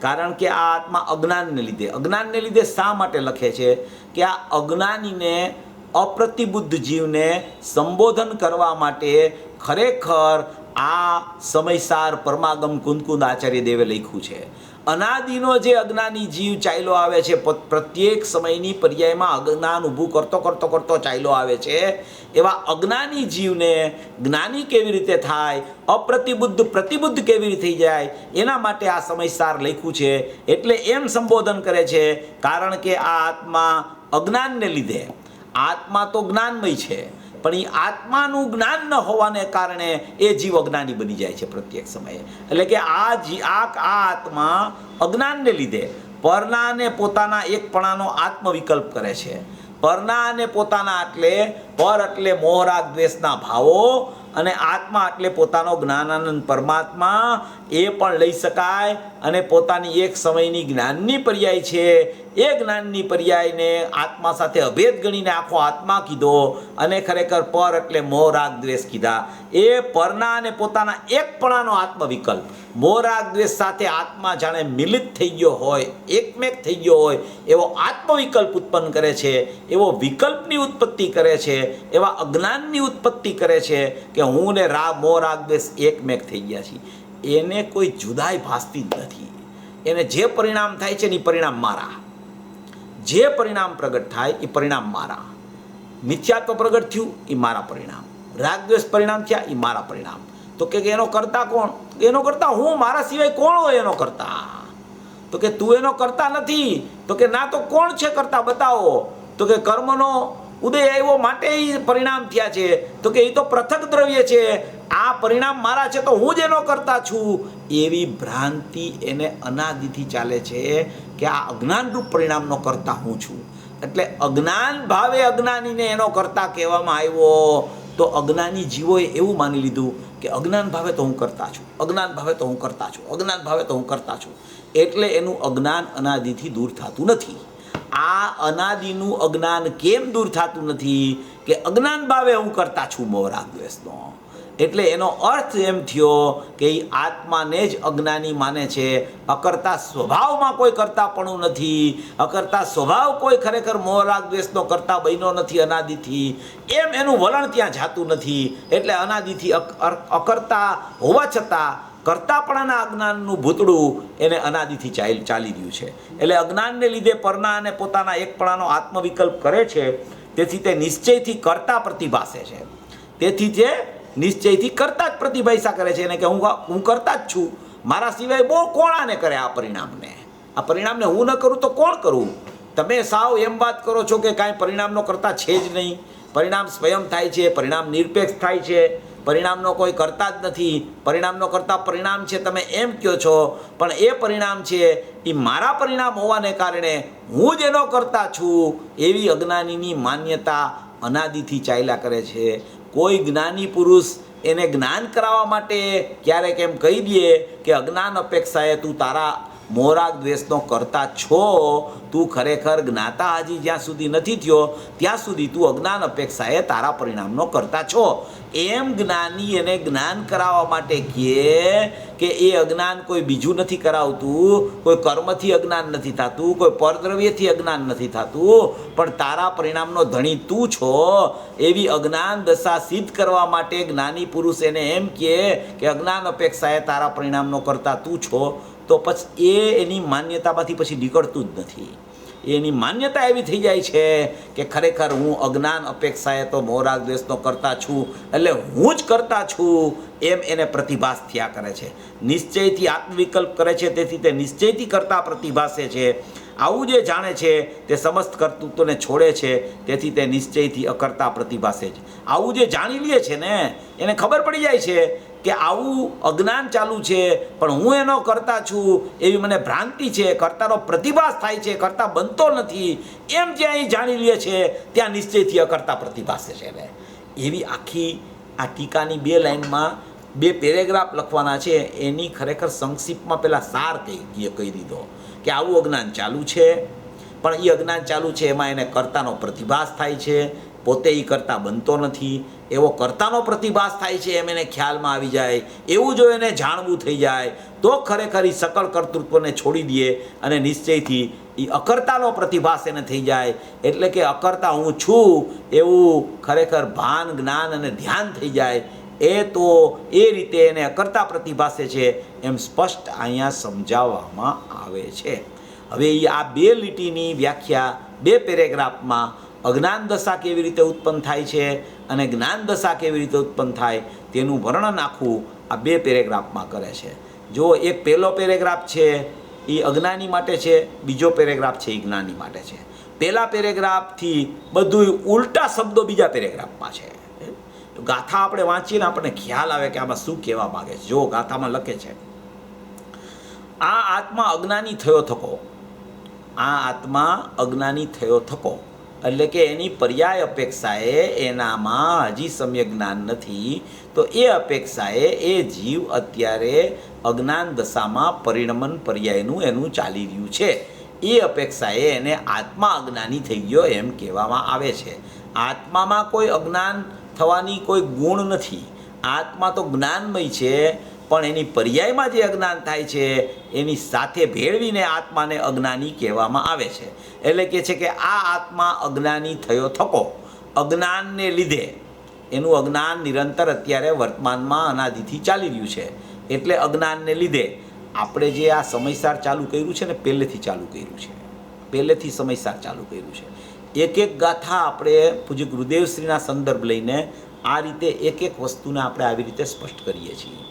કારણ કે આ આત્મા અજ્ઞાનને લીધે શા માટે લખે છે? કે આ અજ્ઞાનીને, અપ્રતિબુદ્ધ જીવને સંબોધન કરવા માટે ખરેખર આ સમયસાર પરમાગમ કુંદકુંદ આચાર્ય દેવે લખ્યું છે. અનાદિનો જે અજ્ઞાની જીવ ચાલ્યો આવે છે, પ્રત્યેક સમયની પર્યાયમાં અજ્ઞાન ઊભું કરતો ચાલ્યો આવે છે, એવા અજ્ઞાની જીવને જ્ઞાની કેવી રીતે થાય, પ્રતિબુદ્ધ કેવી રીતે થઈ જાય, એના માટે આ સમયસાર લખ્યું છે. એટલે એમ સંબોધન કરે છે, કારણ કે આ આત્મા અજ્ઞાનને લીધે, આત્મા તો જ્ઞાનમય છે પણ એ આત્માનું જ્ઞાન ન હોવાને કારણે એ જીવ અજ્ઞાની બની જાય છે પ્રત્યેક સમયે. એટલે કે આ આત્મા અજ્ઞાનને લીધે પરના અને પોતાના એકપણાનો આત્મવિકલ્પ કરે છે. પરના અને પોતાના એટલે પર એટલે મોહરાગ દ્વેષના ભાવો, અને આત્મા એટલે પોતાનો જ્ઞાનાનંદ પરમાત્મા એ પણ લઈ શકાય. અને પોતાની એક સમયની જ્ઞાનની પર્યાય છે, એ જ્ઞાનની પર્યાયને આત્મા સાથે અભેદ ગણીને આખો આત્મા કીધો, અને ખરેખર પર એટલે મોહ રાગ દ્વેષ કીધા. એ પરના અને પોતાના એકપણાનો આત્મવિકલ્પ, મોહ રાગ દ્વેષ સાથે આત્મા જાણે મિલિત થઈ ગયો હોય, એકમેક થઈ ગયો હોય એવો આત્મવિકલ્પ ઉત્પન્ન કરે છે, એવો વિકલ્પની ઉત્પત્તિ કરે છે, એવા અજ્ઞાનની ઉત્પત્તિ કરે છે કે હું ને મોહ રાગ દ્વેષ એકમેક થઈ ગયા છીએ. એને કોઈ જુદાઈ ભાસતી જ નથી. એને જે પરિણામ થાય છે ને એ પરિણામ મારા, જે પરિણામ પ્રગટ થાય એ પરિણામ મારા. મિથ્યાત્વ પ્રગટ થયું એ મારા પરિણામ, રાગદ્વેષ પરિણામ થયા એ મારા પરિણામ. તો કે એનો કરતા કોણ? એનો કરતા હું, મારા સિવાય કોણ હોય એનો કરતા? તો કે તું એનો કરતા નથી. તો કે ના, તો કોણ છે કરતા બતાવો? તો કે કર્મનો ઉદય આવ્યો માટે એ પરિણામ થયા છે. તો કે એ તો પૃથક દ્રવ્ય છે, આ પરિણામ મારા છે તો હું જ એનો કરતા છું. એવી ભ્રાંતિ એને અનાદિથી ચાલે છે કે આ અજ્ઞાનરૂપ પરિણામનો કરતા હું છું. એટલે અજ્ઞાન ભાવે અજ્ઞાનીને એનો કરતા કહેવામાં આવ્યો. તો અજ્ઞાની જીવોએ એવું માની લીધું કે અજ્ઞાન ભાવે તો હું કરતા છું, અજ્ઞાન ભાવે તો હું કરતા છું, અજ્ઞાન ભાવે તો હું કરતા છું. એટલે એનું અજ્ઞાન અનાદિથી દૂર થતું નથી. આ અનાદિનું અજ્ઞાન કેમ દૂર થતું નથી કે અજ્ઞાન ભાવે હું કરતા છું મોહરાગ દ્વેષનો. એટલે એનો અર્થ એમ થયો કે એ આત્માને જ અજ્ઞાની માને છે. અકર્તા સ્વભાવમાં કોઈ કરતાપણું નથી, અકર્તા સ્વભાવ કોઈ ખરેખર મોહરાગ દ્વેષનો કરતા બન્યો નથી અનાદિથી, એમ એનું વલણ ત્યાં જાતું નથી. એટલે અનાદિથી અકર્તા હોવા છતાં કરતાપણાના અજ્ઞાનનું ભૂતળું એને અનાદિથી ચાલી રહ્યું છે. એટલે અજ્ઞાનને લીધે પરના અને પોતાના એકપણાનો આત્મવિકલ્પ કરે છે. તેથી તે નિશ્ચયથી કરતા પ્રતિભાસે છે. તેથી તે નિશ્ચયથી કરતા જ પ્રતિભાષા કરે છે એને કે હું કરતા જ છું, મારા સિવાય બહુ કોણ આને કરે આ પરિણામને હું ન કરું તો કોણ કરું. તમે સાવ એમ વાત કરો છો કે કાંઈ પરિણામનો કરતા છે જ નહીં, પરિણામ સ્વયં થાય છે, પરિણામ નિરપેક્ષ થાય છે, પરિણામનો કોઈ કરતા જ નથી, પરિણામનો કરતા પરિણામ છે તમે એમ કહો છો. પણ એ પરિણામ છે એ મારા પરિણામ હોવાને કારણે હું જ એનો કરતા છું, એવી અજ્ઞાનીની માન્યતા અનાદિથી ચાલ્યા કરે છે. કોઈ જ્ઞાની પુરુષ એને જ્ઞાન કરાવવા માટે ક્યારેક એમ કહી દે કે અજ્ઞાન અપેક્ષાએ તું તારા મોહરાગ દ્વેષનો કરતા છો, તું ખરેખર જ્ઞાતા હજી જ્યાં સુધી નથી થયો ત્યાં સુધી તું અજ્ઞાન અપેક્ષાએ તારા પરિણામનો કરતા છો. એમ જ્ઞાની એને જ્ઞાન કરાવવા માટે કહે કે એ અજ્ઞાન કોઈ બીજું નથી કરાવતું, કોઈ કર્મથી અજ્ઞાન નથી થતું, કોઈ પરદ્રવ્યથી અજ્ઞાન નથી થતું, પણ તારા પરિણામનો ધણી તું છો. એવી અજ્ઞાન દશા સિદ્ધ કરવા માટે જ્ઞાની પુરુષ એને એમ કહે કે અજ્ઞાન અપેક્ષાએ તારા પરિણામનો કરતા તું છો, તો પછી એની માન્યતામાંથી પછી નીકળતું જ નથી. એની માન્યતા એવી થઈ જાય છે કે ખરેખર હું અજ્ઞાન અપેક્ષાએ તો મોહરાગ દ્વેષનો કરતા છું, એટલે હું જ કરતા છું એમ એને પ્રતિભાસ થયા કરે છે. નિશ્ચયથી આત્મવિકલ્પ કરે છે, તેથી તે નિશ્ચયથી કરતા પ્રતિભાસે છે. આવું જે જાણે છે તે સમસ્ત કર્તૃત્વને છોડે છે, તેથી તે નિશ્ચયથી અકર્તા પ્રતિભાસે છે. આવું જે જાણી લે છે ને એને ખબર પડી જાય છે કે આવું અજ્ઞાન ચાલુ છે, પણ હું એનો કરતા છું એવી મને ભ્રાંતિ છે, કરતાનો પ્રતિભાસ થાય છે, કરતા બનતો નથી, એમ જ્યાં એ જાણી લે છે ત્યાં નિશ્ચયથી અકર્તા પ્રતિભાસે છે. ને એવી આખી આ ટીકાની 2 લાઇનમાં 2 પેરેગ્રાફ લખવાના છે. એની ખરેખર સંક્ષિપ્તમાં પહેલાં સાર કહી દીધો કે આવું અજ્ઞાન ચાલુ છે, પણ એ અજ્ઞાન ચાલુ છે એમાં એને કરતાનો પ્રતિભાસ થાય છે, પોતે એ કરતા બનતો નથી. એવો કરતાનો પ્રતિભાસ થાય છે એમ એને ખ્યાલમાં આવી જાય, એવું જો એને જાણવું થઈ જાય તો ખરેખર એ સકળ કર્તૃત્વને છોડી દે અને નિશ્ચયથી એ અકર્તાનો પ્રતિભાસ એને થઈ જાય. એટલે કે અકર્તા હું છું એવું ખરેખર ભાન, જ્ઞાન અને ધ્યાન થઈ જાય. તો એ રીતે એને અકર્તા પ્રતિભાસે છે એમ સ્પષ્ટ અહીંયા સમજાવવામાં આવે છે. હવે એ આ 2 લીટીની વ્યાખ્યા 2 પેરેગ્રાફમાં અજ્ઞાન દશા કેવી રીતે ઉત્પન્ન થાય છે અને જ્ઞાન દશા કેવી રીતે ઉત્પન્ન થાય તેનું વર્ણન આખું આ 2 પેરેગ્રાફમાં કરે છે. જો એક પહેલો પેરેગ્રાફ છે એ અજ્ઞાની માટે છે, બીજો પેરેગ્રાફ છે એ જ્ઞાની માટે છે. પહેલા પેરેગ્રાફથી બધું ઉલટા શબ્દો બીજા પેરેગ્રાફમાં છે. ગાથા આપણે વાંચીને આપણને ખ્યાલ આવે કે આમાં શું કહેવા માગે છે. જો ગાથામાં લખે છે, આ આત્મા અજ્ઞાની થયો થકો, આ આત્મા અજ્ઞાની થયો થકો, એટલે કે એની પર્યાય અપેક્ષાએ એનામાં હજી સમ્યક જ્ઞાન નથી, તો એ અપેક્ષાએ એ જીવ અત્યારે અજ્ઞાન દશામાં પરિણમન પર્યાયનું એનું ચાલી રહ્યું છે. એ અપેક્ષાએ એને આત્મા અજ્ઞાની થઈ ગયો એમ કહેવામાં આવે છે. આત્મામાં કોઈ અજ્ઞાન થવાની કોઈ ગુણ નથી. આત્મા તો જ્ઞાનમય છે, પણ એની પર્યાયમાં જે અજ્ઞાન થાય છે એની સાથે ભેળવીને આત્માને અજ્ઞાની કહેવામાં આવે છે. એટલે કે છે કે આ આત્મા અજ્ઞાની થયો થકો, અજ્ઞાનને લીધે એનું અજ્ઞાન નિરંતર અત્યારે વર્તમાનમાં અનાદિથી ચાલી રહ્યું છે. એટલે અજ્ઞાનને લીધે આપણે જે આ સમયસાર ચાલુ કર્યું છે ને પહેલેથી ચાલુ કર્યું છે, પહેલેથી સમયસાર ચાલુ કર્યું છે. એક એક ગાથા આપણે પૂજ્ય ગુરુદેવશ્રીના સંદર્ભ લઈને આ રીતે એક એક વસ્તુને આપણે આવી રીતે સ્પષ્ટ કરીએ છીએ.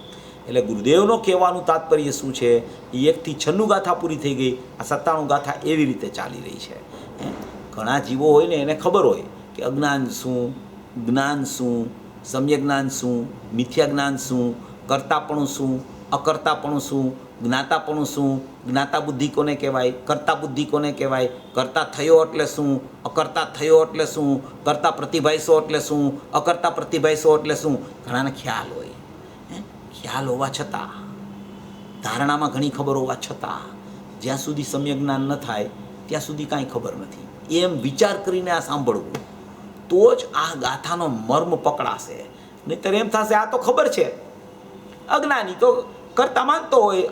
એટલે ગુરુદેવનો કહેવાનું તાત્પર્ય શું છે, એ 1 થી 96 ગાથા પૂરી થઈ ગઈ, આ 97 ગાથા એવી રીતે ચાલી રહી છે. ઘણા જીવો હોય ને એને ખબર હોય કે અજ્ઞાન શું, જ્ઞાન શું, સમ્યક જ્ઞાન શું, મિથ્યા જ્ઞાન શું, કરતાપણું શું, અકર્તાપણું શું, જ્ઞાતાપણું શું, જ્ઞાતા બુદ્ધિ કોને કહેવાય, કરતા બુદ્ધિ કોને કહેવાય, કરતા થયો એટલે શું, અકર્તા થયો એટલે શું, કરતા પ્રતિભાઈશો એટલે શું, અકર્તા પ્રતિભાઈશો એટલે શું, ઘણાને ખ્યાલ હોય. ખ્યાલ હોવા છતાં, ધારણામાં ઘણી ખબર હોવા છતાં જ્યાં સુધી સમ્યક જ્ઞાન ન થાય ત્યાં સુધી કાંઈ ખબર નથી. એમ વિચાર કરીને આ સાંભળવું તો જ આ ગાથાનો મર્મ પકડાશે. નહીંતર એમ થશે આ તો ખબર છે, અજ્ઞાની તો કરતા માનતો હોય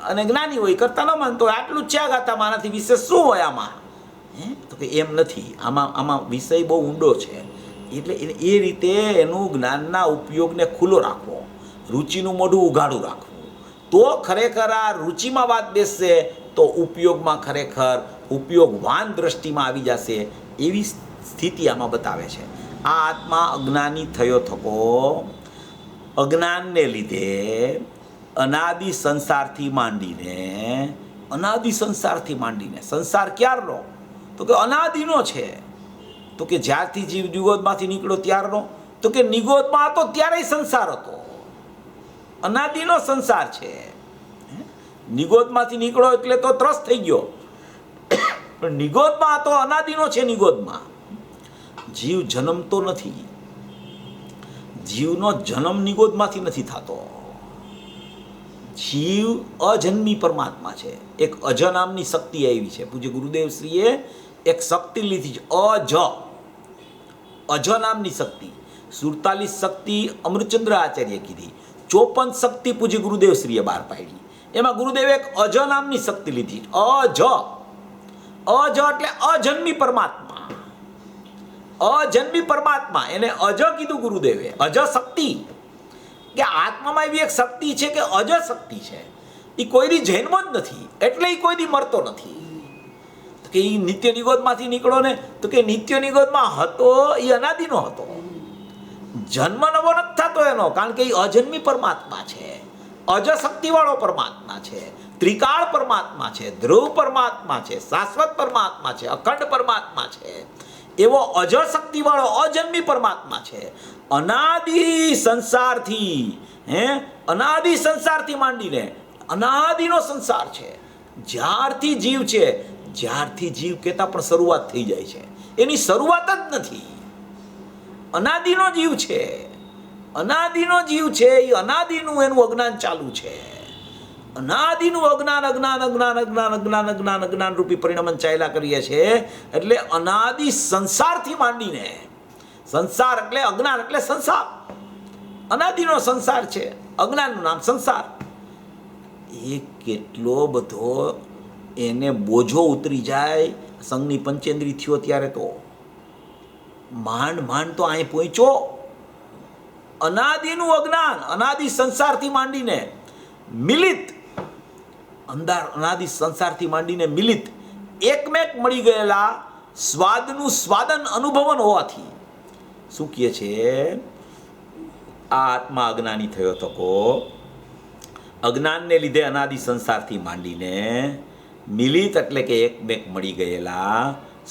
અને જ્ઞાની હોય કરતા ન માનતો હોય, આટલું જ છે આ ગાથામાં, આનાથી વિશેષ શું હોય આમાં? તો કે એમ નથી, આમાં વિષય બહુ ઊંડો છે. એટલે એ રીતે એનું જ્ઞાનના ઉપયોગને ખુલ્લો રાખવો, રુચિનું મોઢું ઉઘાડું રાખવું, તો ખરેખર આ રુચિમાં વાત બેસશે તો ઉપયોગમાં ખરેખર ઉપયોગવાન દ્રષ્ટિમાં આવી જશે. એવી સ્થિતિ આમાં બતાવે છે. આ આત્મા અજ્ઞાની થયો થકો, અજ્ઞાનને લીધે અનાદિ સંસારથી માંડીને સંસાર ક્યારનો? તો કે અનાદિનો છે. તો કે જ્યારથી જીવ નિગોદમાંથી નીકળ્યો ત્યારનો? તો કે નિગોદમાં હતો ત્યારે સંસાર હતો, અનાદિનો સંસાર છે. નિગોદમાંથી નીકળો એટલે તો ત્રસ્ત થઈ ગયો, પણ નિગોદમાં હતો, અનાદિનો છે. નિગોદમાં જીવ જન્મતો નથી, જીવનો જન્મ નિગોદમાંથી નથી થતો. જીવ અજન્મી પરમાત્મા છે. એક અજ નામની શક્તિ આવી છે. પૂજ્ય ગુરુદેવશ્રીએ એક શક્તિ લીધી છે, અજ નામની શક્તિ. 47 શક્તિ અમૃતચંદ્ર આચાર્ય કીધી, 54 શક્તિ પૂજ્ય ગુરુદેવશ્રીએ બહાર પાડી. એમાં ગુરુદેવે એક અજ નામની શક્તિ લીધી. અજ એટલે અજન્મી પરમાત્મા, અજન્મી પરમાત્મા, એને અજ કીધું ગુરુદેવે. અજ શક્તિ કે આત્મામાં એવી એક શક્તિ છે કે અજ શક્તિ છે. એ કોઈની જન્મ જ નથી, એટલે એ કોઈની મરતો નથી. તો કે એ નિત્ય નિગોદમાંથી નીકળો ને, તો કે નિત્ય નિગોદમાં હતો એ અનાદિનો હતો, જન્મ નવો નથી થતો એનો, કારણ કે એ અજન્મી પરમાત્મા છે, અજ શક્તિવાળો પરમાત્મા છે, ત્રિકાળ પરમાત્મા છે, ધ્રુવ પરમાત્મા છે, શાશ્વત પરમાત્મા છે, અખંડ પરમાત્મા છે. એવો અજ શક્તિવાળો અજન્મી પરમાત્મા છે. અનાદિ સંસારથી માંડીને અનાદિનો સંસાર છે. જ્યારથી જીવ છે, જ્યારથી જીવ કહેતા પણ શરૂઆત થઈ જાય છે, એની શરૂઆત જ નથી. અનાદિનો જીવ છે, અનાદિનો જીવ છે. એ અનાદિનું એનું અજ્ઞાન ચાલુ છે. અનાદિનું અજ્ઞાન રૂપી પરિણમન ચાલ્યા કરીએ છીએ. એટલે અનાદિ સંસારથી માંડીને, સંસાર એટલે અજ્ઞાન એટલે સંસાર, અનાદિનો સંસાર છે, અજ્ઞાનનું નામ સંસાર. એ કેટલો બધો એને બોજો ઉતરી જાય સંઘની પંચેન્દ્રી થયો ત્યારે તો માંડ તો અહીં પહોંચ્યો. અનાદિનું અજ્ઞાન, અનાદિ સંસારથી માંડીને મિલિત, અનાદિ સંસારથી માંડીને મિલિત એકમેક મળી ગયેલા સ્વાદનું સ્વાદન અનુભવન હોવાથી શું કહે છે? આ આત્મા અજ્ઞાની થયો થકો, અજ્ઞાનને લીધે અનાદિ સંસારથી માંડીને મિલિત એટલે કે એકમેક મળી ગયેલા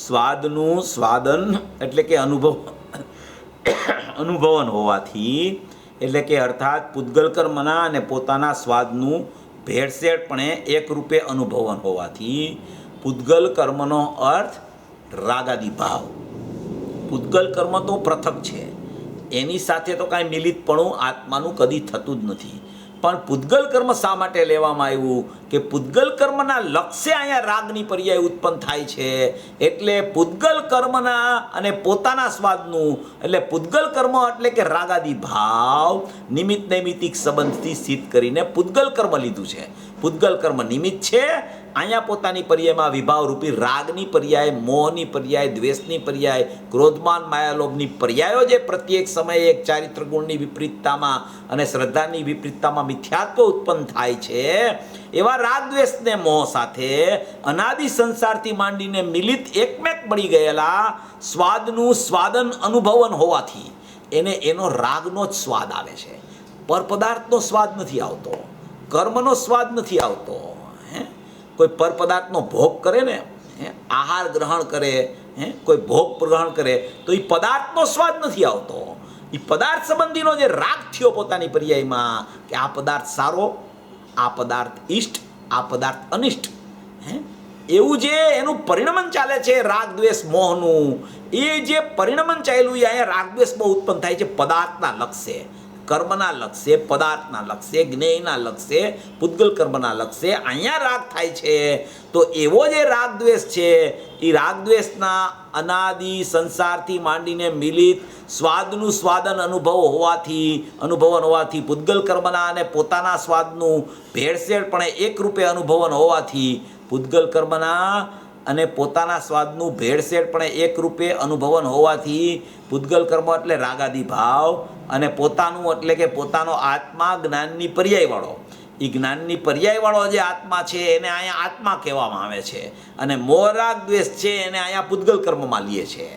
સ્વાદનું સ્વાદન એટલે કે અનુભવન હોવાથી, એટલે કે અર્થાત પૂતગલ કર્મના અને પોતાના સ્વાદનું ભેળસેળપણે એક રૂપે અનુભવન હોવાથી, પૂતગલ કર્મનો અર્થ રાગાદી ભાવ. પૂતગલ કર્મ તો પૃથક છે, એની સાથે તો કાંઈ મિલિતપણું આત્માનું કદી થતું જ નથી. પણ પૂતગલ કર્મ શા માટે લેવામાં આવ્યું? કે પૂતગલ કર્મના લક્ષ્ય અહીંયા રાગની પર્યાય ઉત્પન્ન થાય છે. એટલે પૂતગલ કર્મના અને પોતાના સ્વાદનું, એટલે પૂતગલ કર્મ એટલે કે રાગાદી ભાવ નિમિત્ત નૈમિતિક સંબંધથી સિદ્ધ કરીને પૂતગલ કર્મ લીધું છે. પૂતગલ કર્મ નિમિત્ત છે, અહીંયા પોતાની પર્યાયમાં વિભાવ રૂપી રાગની પર્યાય, મોહની પર્યાય, દ્વેષની પર્યાય, ક્રોધમાન માયાલોભની પર્યાયો જે પ્રત્યેક સમયે એક ચારિત્ર ગુણની વિપરીતતામાં અને શ્રદ્ધાની વિપરીતતામાં મિથ્યાત્વ ઉત્પન્ન થાય છે, એવા રાગ દ્વેષને મોહ સાથે અનાદિ સંસારથી માંડીને મિલિત એકમેક મળી ગયેલા સ્વાદનું સ્વાદન અનુભવન હોવાથી એનો રાગનો જ સ્વાદ આવે છે. પરપદાર્થનો સ્વાદ નથી આવતો, કર્મનો સ્વાદ નથી આવતો. કોઈ પરપદાર્થનો ભોગ કરે ને, આહાર ગ્રહણ કરે, કોઈ ભોગ ગ્રહણ કરે તો એ પદાર્થનો સ્વાદ નથી આવતો. એ પદાર્થ સંબંધીનો જે રાગ થયો પોતાની પર્યાયમાં કે આ પદાર્થ સારો, આ પદાર્થ ઇષ્ટ, આ પદાર્થ અનિષ્ટ, એવું જે એનું પરિણમન ચાલે છે રાગ દ્વેષ મોહનું, એ જે પરિણમન ચાલ્યું એ અહીંયા રાગ દ્વેષ બહુ ઉત્પન્ન થાય છે પદાર્થના લક્ષ્ય. કર્મના લક્ષે, પદાર્થના લક્ષે, જ્ઞેયના લક્ષે, પૂતગલ કર્મના લક્ષે અહીંયા રાગ થાય છે. તો એવો જે રાગ દ્વેષ છે એ રાગ દ્વેષના અનાદિ સંસારથી માંડીને મિલિત સ્વાદનું સ્વાદન અનુભવન હોવાથી પૂતગલ કર્મના અને પોતાના સ્વાદનું ભેળસેળ પણ એકરૂપે અનુભવન હોવાથી પૂતગલ કર્મના અને પોતાના સ્વાદનું ભેળસેળ પણ એકરૂપે અનુભવન હોવાથી પૂતગલ કર્મ એટલે રાગાદી ભાવ અને પોતાનું એટલે કે પોતાનો આત્મા જ્ઞાનની પર્યાયવાળો, એ જ્ઞાનની પર્યાયવાળો જે આત્મા છે એને અહીંયા આત્મા કહેવામાં આવે છે અને મોહ રાગ દ્વેષ છે એને અહીંયા પૂતગલ કર્મમાં લે છે.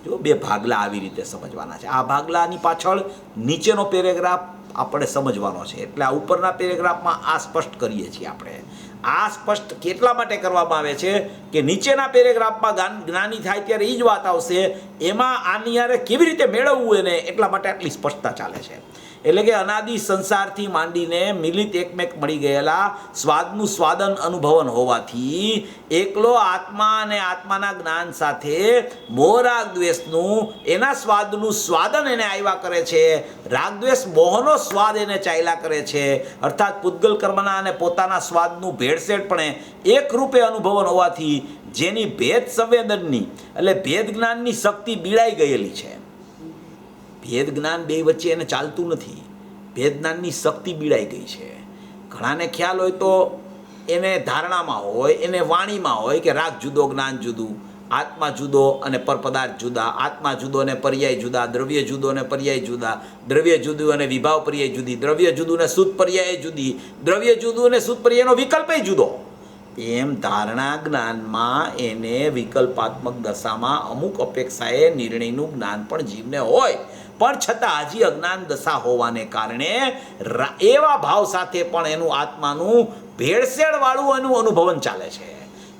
જો બે ભાગલા આવી રીતે સમજવાના છે. આ ભાગલાની પાછળ નીચેનો પેરેગ્રાફ આપણે સમજવાનો છે, એટલે આ ઉપરના પેરેગ્રાફમાં આ સ્પષ્ટ કરીએ છીએ આપણે. આ સ્પષ્ટ કેટલા માટે કરવામાં આવે છે કે નીચેના પેરેગ્રાફમાં જ્ઞાની થાય ત્યારે એ જ વાત આવશે, એમાં આની યારે કેવી રીતે મેળવવું એને એટલા માટે આટલી સ્પષ્ટતા ચાલે છે. એટલે કે અનાદિ સંસારથી માંડીને મિલિત એકમેક મળી ગયેલા સ્વાદનું સ્વાદન અનુભવન હોવાથી એકલો આત્મા અને આત્માના જ્ઞાન સાથે મોહ રાગ દ્વેષનું એના સ્વાદનું સ્વાદન એને આવ્યા કરે છે, રાગ દ્વેષ મોહનો સ્વાદ એને ચાલ્યા કરે છે. અર્થાત પૂતગલ કર્મના અને પોતાના સ્વાદનું ભેળસેળ પણ એક રૂપે અનુભવન હોવાથી જેની ભેદ સંવેદનની એટલે ભેદ જ્ઞાનની શક્તિ બીડાઈ ગયેલી છે. ભેદ જ્ઞાન બે વચ્ચે એને ચાલતું નથી, ભેદ જ્ઞાનની શક્તિ બીડાઈ ગઈ છે. ઘણાને ખ્યાલ હોય તો એને ધારણામાં હોય, એને વાણીમાં હોય કે રાગ જુદો જ્ઞાન જુદું, આત્મા જુદો અને પરપદાર્થ જુદા, આત્મા જુદો અને પર્યાય જુદા, દ્રવ્ય જુદો અને પર્યાય જુદા, દ્રવ્ય જુદું અને વિભાવ પર્યાય જુદી, દ્રવ્ય જુદું અને શુદ્ધ પર્યાય જુદી, દ્રવ્ય જુદું અને શુદ્ધ પર્યાયનો વિકલ્પ જુદો. એમ ધારણા જ્ઞાનમાં એને વિકલ્પાત્મક દશામાં અમુક અપેક્ષાએ નિર્ણયનું જ્ઞાન પણ જીવને હોય, પણ છતાં હજી અજ્ઞાન દશા હોવાને કારણે એવા ભાવ સાથે પણ એનું આત્માનું ભેળસેળવાળું એનું અનુભવન ચાલે છે.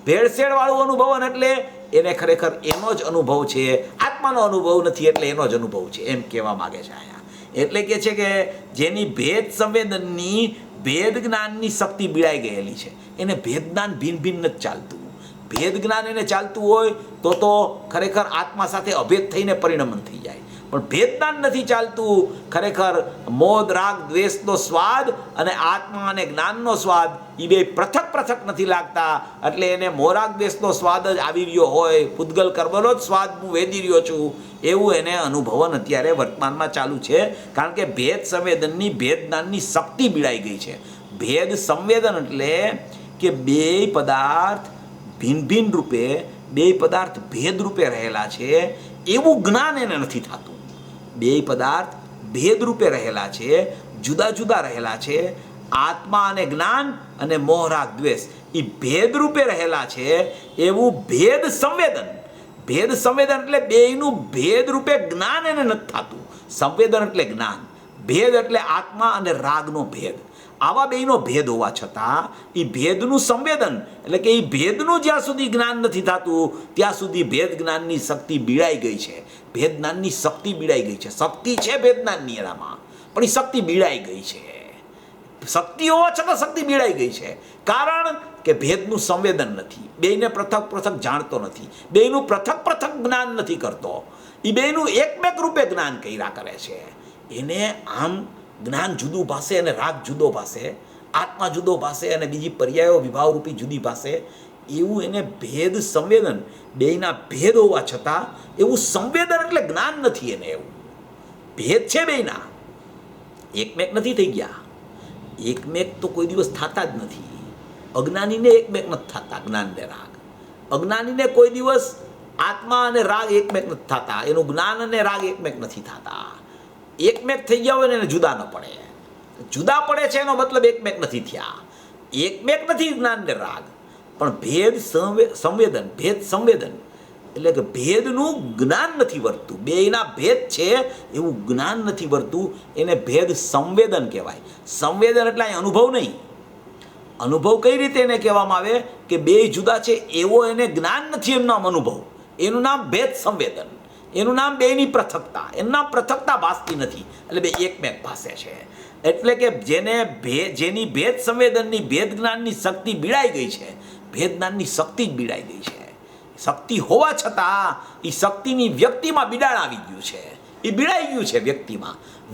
ભેળસેળવાળું અનુભવન એટલે એને ખરેખર એનો જ અનુભવ છે, આત્માનો અનુભવ નથી એટલે એનો જ અનુભવ છે એમ કહેવા માગે છે અહીંયા. એટલે કે છે કે જેની ભેદ સંવેદનની ભેદ જ્ઞાનની શક્તિ બીડાઈ ગયેલી છે, એને ભેદ જ્ઞાન ભિન્ન ભિન્ન નથી ચાલતું. ભેદ જ્ઞાન એને ચાલતું હોય તો ખરેખર આત્મા સાથે અભેદ થઈને પરિણમન થઈ જાય, પણ ભેદ જ્ઞાન નથી ચાલતું. ખરેખર મોહ રાગ દ્વેષનો સ્વાદ અને આત્મા અને જ્ઞાનનો સ્વાદ એ બે પૃથક નથી લાગતા, એટલે એને મોહ રાગ દ્વેષનો સ્વાદ જ આવી રહ્યો હોય, પૂતગલ કર્મનો જ સ્વાદ હું વેદી રહ્યો છું એવું એને અનુભવન અત્યારે વર્તમાનમાં ચાલુ છે. કારણ કે ભેદ સંવેદનની ભેદ જ્ઞાનની શક્તિ બીડાઈ ગઈ છે. ભેદ સંવેદન એટલે કે બે પદાર્થ ભિન્ન ભિન્ન રૂપે, બે પદાર્થ ભેદ રૂપે રહેલા છે એવું જ્ઞાન એને નથી થતું. બે પદાર્થ ભેદ રૂપે રહેલા છે, જુદા જુદા રહેલા છે, આત્મા અને જ્ઞાન અને મોહ રાગ દ્વેષ એ ભેદ રૂપે રહેલા છે એવું ભેદ સંવેદન. ભેદ સંવેદન એટલે બેયનું ભેદ રૂપે જ્ઞાન એને નથી થતું. સંવેદન એટલે જ્ઞાન, ભેદ એટલે આત્મા અને રાગનો ભેદ. આવા બેયનો ભેદ હોવા છતાં એ ભેદનું સંવેદન એટલે કે એ ભેદનું જ્યાં સુધી જ્ઞાન નથી થતું ત્યાં સુધી ભેદ જ્ઞાનની શક્તિ બીડાઈ ગઈ છે. ભેદ જ્ઞાનની શક્તિ બીડાઈ ગઈ છે. શક્તિ છે ભેદ જ્ઞાનની એનામાં, પણ એ શક્તિ બીડાઈ ગઈ છે. શક્તિ હોવા છતાં શક્તિ બીડાઈ ગઈ છે, કારણ કે ભેદનું સંવેદન નથી, બેયને પૃથક જાણતો નથી, બેયનું પૃથક જ્ઞાન નથી કરતો, એ બેયનું એકમેક રૂપે જ્ઞાન કર્યા કરે છે. એને આમ જ્ઞાન જુદું ભાષે અને રાગ જુદો ભાષે, આત્મા જુદો ભાષે અને બીજી પર્યાયો વિભાવરૂપી જુદી ભાષે, એવું એને ભેદ સંવેદન બેયના ભેદ હોવા છતાં એવું સંવેદન એટલે જ્ઞાન નથી. એને એવું ભેદ છે બેયના, એકમેક નથી થઈ ગયા. એકમેક તો કોઈ દિવસ થતા જ નથી. અજ્ઞાનીને એકમેક નથી થતા, જ્ઞાન ને રાગ. અજ્ઞાનીને કોઈ દિવસ આત્મા અને રાગ એકમેક નથી થતા, એનું જ્ઞાન અને રાગ એકમેક નથી થતા. એકમેક થઈ ગયા હોય ને એને જુદા ન પડે. જુદા પડે છે એનો મતલબ એકમેક નથી થયા. એકમેક નથી જ્ઞાન ને રાગ, પણ ભેદ સંવેદન, ભેદ સંવેદન એટલે કે ભેદનું જ્ઞાન નથી વર્તું. બેયના ભેદ છે એવું જ્ઞાન નથી વર્તું, એને ભેદ સંવેદન કહેવાય. સંવેદન એટલે અનુભવ નહીં. અનુભવ કઈ રીતે એને કહેવામાં આવે કે બે જુદા છે એવો એને જ્ઞાન નથી, એનું નામ અનુભવ, એનું નામ ભેદ સંવેદન, એનું નામ બેની પૃથકતા, એનું નામ પૃથકતા ભાસતી નથી, એટલે બે એકમેક ભાષે છે. એટલે કે જેની ભેદ સંવેદનની ભેદ જ્ઞાનની શક્તિ બીડાઈ ગઈ છે, ભેદ જ્ઞાનની શક્તિ જ બીડાઈ ગઈ છે. શક્તિ હોવા છતાં એ શક્તિની વ્યક્તિમાં બિડાણ આવી ગયું છે, એ બીડાઈ ગયું છે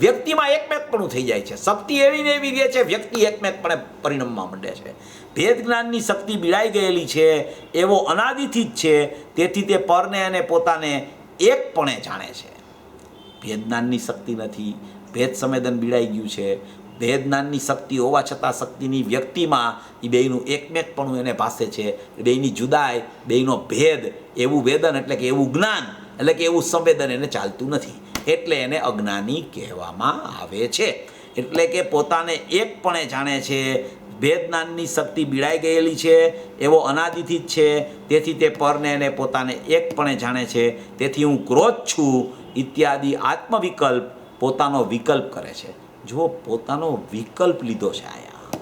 વ્યક્તિમાં એકમેકપણું થઈ જાય છે. શક્તિ એવી ને એવી રહે છે, વ્યક્તિ એકમેકપણે પરિણમવા માંડે છે. ભેદ જ્ઞાનની શક્તિ બીડાઈ ગયેલી છે, એવો અનાદિથી જ છે. તેથી તે પરને અને પોતાને એકપણે જાણે છે. ભેદ જ્ઞાનની શક્તિ નથી, ભેદ સંવેદન બીડાઈ ગયું છે. ભેદ જ્ઞાનની શક્તિ હોવા છતાં શક્તિની વ્યક્તિમાં એ બેયનું એકમેકપણું એને ભાસે છે. બેયની જુદાઈ, બેયનો ભેદ, એવું વેદન એટલે કે એવું જ્ઞાન એટલે કે એવું સંવેદન એને ચાલતું નથી. એટલે એને અજ્ઞાની કહેવામાં આવે છે. એટલે કે પોતાને એકપણે જાણે છે. ભેદ જ્ઞાનની શક્તિ બીડાઈ ગયેલી છે, એવો અનાદિથી જ છે. તેથી તે પરને અને પોતાને એકપણે જાણે છે. તેથી હું ક્રોધ છું ઇત્યાદિ આત્મવિકલ્પ પોતાનો વિકલ્પ કરે છે. જો પોતાનો વિકલ્પ લીધો છે, અહીંયા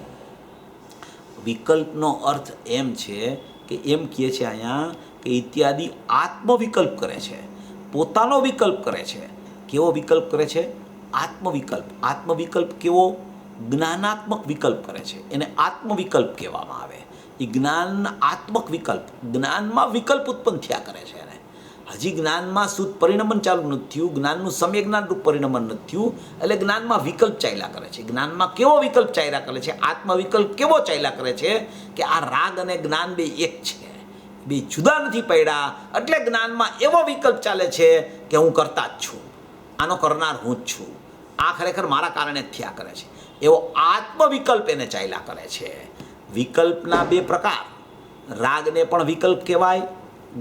વિકલ્પનો અર્થ એમ છે કે એમ કહે છે અહીંયા કે ઇત્યાદિ આત્મવિકલ્પ કરે છે, પોતાનો વિકલ્પ કરે છે. કેવો વિકલ્પ કરે છે? આત્મવિકલ્પ. આત્મવિકલ્પ કેવો? જ્ઞાનાત્મક વિકલ્પ કરે છે, એને આત્મવિકલ્પ કહેવામાં આવે. એ જ્ઞાનાત્મક વિકલ્પ, જ્ઞાનમાં વિકલ્પ ઉત્પન્ન થયા કરે છે. એને હજી જ્ઞાનમાં શુદ્ધ પરિણમન ચાલુ નથી થયું, જ્ઞાનનું સમ્યજ્ઞાન રૂપ પરિણમન નથી થયું, એટલે જ્ઞાનમાં વિકલ્પ ચાલ્યા કરે છે. જ્ઞાનમાં કેવો વિકલ્પ ચાલ્યા કરે છે? આત્મવિકલ્પ કેવો ચાલ્યા કરે છે કે આ રાગ અને જ્ઞાન બે એક છે, બે જુદા નથી પડ્યા. એટલે જ્ઞાનમાં એવો વિકલ્પ ચાલે છે કે હું કરતા જ છું, આનો કરનાર હું જ છું, આ ખરેખર મારા કારણે જ થયા કરે છે. એવો આત્મવિકલ્પ એને ચાલ્યા કરે છે. વિકલ્પના બે પ્રકાર, રાગને પણ વિકલ્પ કહેવાય,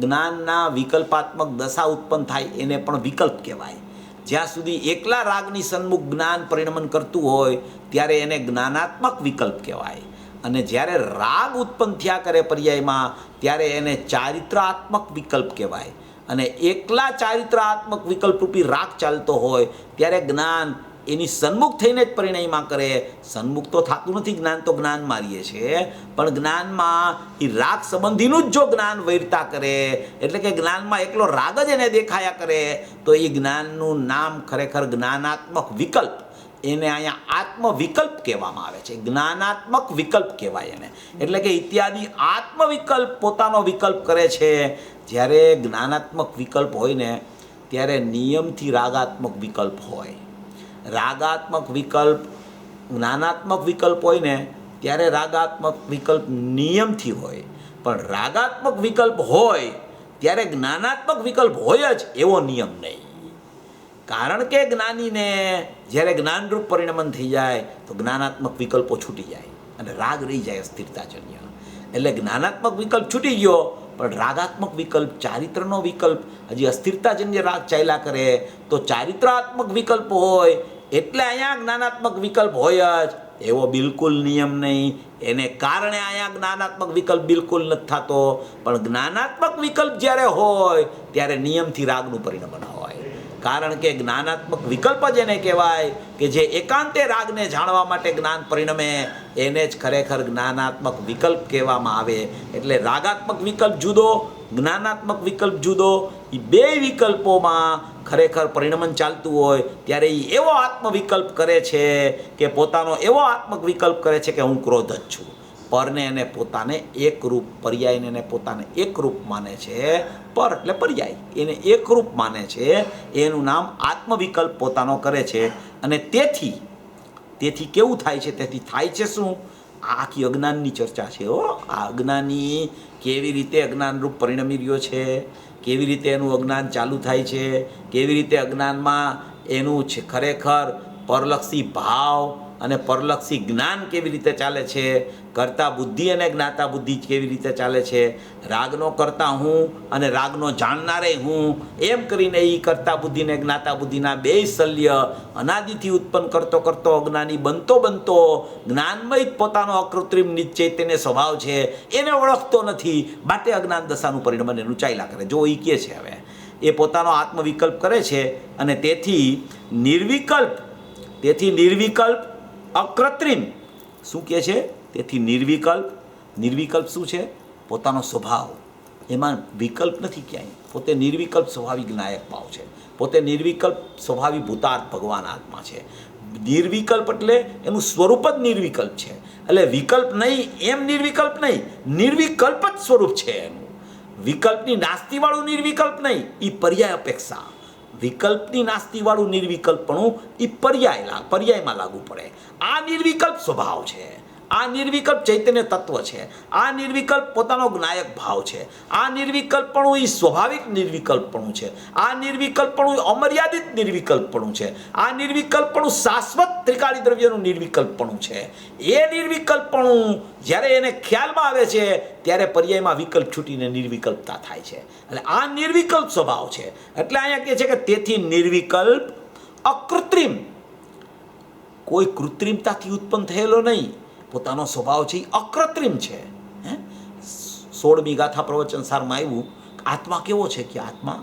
જ્ઞાનના વિકલ્પાત્મક દશા ઉત્પન્ન થાય એને પણ વિકલ્પ કહેવાય. જ્યાં સુધી એકલા રાગની સન્મુખ જ્ઞાન પરિણમન કરતું હોય ત્યારે એને જ્ઞાનાત્મક વિકલ્પ કહેવાય. અને જ્યારે રાગ ઉત્પન્ન થયા કરે પર્યાયમાં ત્યારે એને ચારિત્રાત્મક વિકલ્પ કહેવાય. અને એકલા ચારિત્રાત્મક વિકલ્પરૂપી રાગ ચાલતો હોય ત્યારે જ્ઞાન એની સન્મુખ થઈને જ પરિણયમાં કરે. સન્મુખ તો થતું નથી, જ્ઞાન તો જ્ઞાન મારીએ છે, પણ જ્ઞાનમાં એ રાગ સંબંધીનું જ જો જ્ઞાન વૈરતા કરે, એટલે કે જ્ઞાનમાં એકલો રાગ જ એને દેખાયા કરે, તો એ જ્ઞાનનું નામ ખરેખર જ્ઞાનાત્મક વિકલ્પ, એને અહીંયા આત્મવિકલ્પ કહેવામાં આવે છે. જ્ઞાનાત્મક વિકલ્પ કહેવાય એને. એટલે કે ઇત્યાદિ આત્મવિકલ્પ પોતાનો વિકલ્પ કરે છે. જ્યારે જ્ઞાનાત્મક વિકલ્પ હોય ને ત્યારે નિયમથી રાગાત્મક વિકલ્પ હોય. રાગાત્મક વિકલ્પ, જ્ઞાનાત્મક વિકલ્પ હોય ને ત્યારે રાગાત્મક વિકલ્પ નિયમથી હોય, પણ રાગાત્મક વિકલ્પ હોય ત્યારે જ્ઞાનાત્મક વિકલ્પ હોય જ એવો નિયમ નહીં. કારણ કે જ્ઞાનીને જ્યારે જ્ઞાનરૂપ પરિણમન થઈ જાય તો જ્ઞાનાત્મક વિકલ્પો છૂટી જાય અને રાગ રહી જાય અસ્થિરતાજન્ય. એટલે જ્ઞાનાત્મક વિકલ્પ છૂટી ગયો, પણ રાગાત્મક વિકલ્પ, ચારિત્રનો વિકલ્પ, હજી અસ્થિરતાજન્ય રાગ ચાલ્યા કરે તો ચારિત્રાત્મક વિકલ્પ હોય. એટલે અહીંયા જ્ઞાનાત્મક વિકલ્પ હોય જ એવો બિલકુલ નિયમ નહીં. એને કારણે અહીંયા જ્ઞાનાત્મક વિકલ્પ બિલકુલ નથી થતો. પણ જ્ઞાનાત્મક વિકલ્પ જ્યારે હોય ત્યારે નિયમથી રાગનું પરિણમન હોય. કારણ કે જ્ઞાનાત્મક વિકલ્પ જ એને કહેવાય કે જે એકાંતે રાગને જાણવા માટે જ્ઞાન પરિણમે, એને જ ખરેખર જ્ઞાનાત્મક વિકલ્પ કહેવામાં આવે. એટલે રાગાત્મક વિકલ્પ જુદો, જ્ઞાનાત્મક વિકલ્પ જુદો. એ બે વિકલ્પોમાં ખરેખર પરિણમન ચાલતું હોય ત્યારે એ એવો આત્મવિકલ્પ કરે છે કે પોતાનો એવો આત્મક વિકલ્પ કરે છે કે હું ક્રોધ જ છું. પરને એને પોતાને એકરૂપ, પર્યાયને એને પોતાને એકરૂપ માને છે. પર એટલે પર્યાય, એને એકરૂપ માને છે. એનું નામ આત્મવિકલ્પ પોતાનો કરે છે. અને તેથી કેવું થાય છે? તેથી થાય છે શું? આ આખી અજ્ઞાનની ચર્ચા છે. આ અજ્ઞાની કેવી રીતે અજ્ઞાનરૂપ પરિણમી રહ્યો છે, કેવી રીતે એનું અજ્ઞાન ચાલુ થાય છે, કેવી રીતે અજ્ઞાનમાં એનું છે ખરેખર પરલક્ષી ભાવ અને પરલક્ષી જ્ઞાન કેવી રીતે ચાલે છે, કર્તા બુદ્ધિ અને જ્ઞાતા બુદ્ધિ કેવી રીતે ચાલે છે, રાગનો કરતા હું અને રાગનો જાણનારે હું, એમ કરીને એ કર્તા બુદ્ધિ ને જ્ઞાતા બુદ્ધિના બે શલ્ય અનાદિથી ઉત્પન્ન કરતો અજ્ઞાની બનતો જ્ઞાનમય જ પોતાનો અકૃત્રિમ નિશ્ચૈતન્ય સ્વભાવ છે એને ઓળખતો નથી. માટે અજ્ઞાન દશાનું પરિણમન એનું ચાલ્યા કરે. જો એ કહે છે હવે એ પોતાનો આત્મવિકલ્પ કરે છે અને તેથી નિર્વિકલ્પ અકૃત્રિમ શું કહે છે? તેથી નિર્વિકલ્પ શું છે? પોતાનો સ્વભાવ, એમાં વિકલ્પ નથી ક્યાંય. પોતે નિર્વિકલ્પ સ્વભાવિક નાયક ભાવ છે. પોતે નિર્વિકલ્પ સ્વભાવિક ભૂતાર્થ ભગવાન આત્મા છે. નિર્વિકલ્પ એટલે એનું સ્વરૂપ જ નિર્વિકલ્પ છે. એટલે વિકલ્પ નહીં એમ નિર્વિકલ્પ નહીં, નિર્વિકલ્પ જ સ્વરૂપ છે એનું. વિકલ્પની નાસ્તીવાળું નિર્વિકલ્પ નહીં, એ પર્યાય અપેક્ષા. વિકલ્પની નાસ્તીવાળું નિર્વિકલ્પણું એ પર્યાયમાં લાગુ પડે. આ નિર્વિકલ્પ સ્વભાવ છે, આ નિર્વિકલ્પ ચૈતન્ય તત્વ છે, આ નિર્વિકલ્પ પોતાનો જ્ઞાયક ભાવ છે, આ નિર્વિકલ્પણું એ સ્વાભાવિક નિર્વિકલ્પણું છે, આ નિર્વિકલ્પણું અમર્યાદિત નિર્વિકલ્પણું છે, આ નિર્વિકલ્પણું શાશ્વત ત્રિકાળી દ્રવ્યનું નિર્વિકલ્પણું છે. એ નિર્વિકલ્પણું જ્યારે એને ખ્યાલમાં આવે છે ત્યારે પર્યાયમાં વિકલ્પ છૂટીને નિર્વિકલ્પતા થાય છે. એટલે આ નિર્વિકલ્પ સ્વભાવ છે. એટલે અહીંયા કહે છે કે તેથી નિર્વિકલ્પ અકૃત્રિમ, કોઈ કૃત્રિમતાથી ઉત્પન્ન થયેલો નહીં, પોતાનો સ્વભાવ છે એ અકૃત્રિમ છે. 16મી ગાથા પ્રવચન સારમાં આવ્યું આત્મા કેવો છે કે આત્મા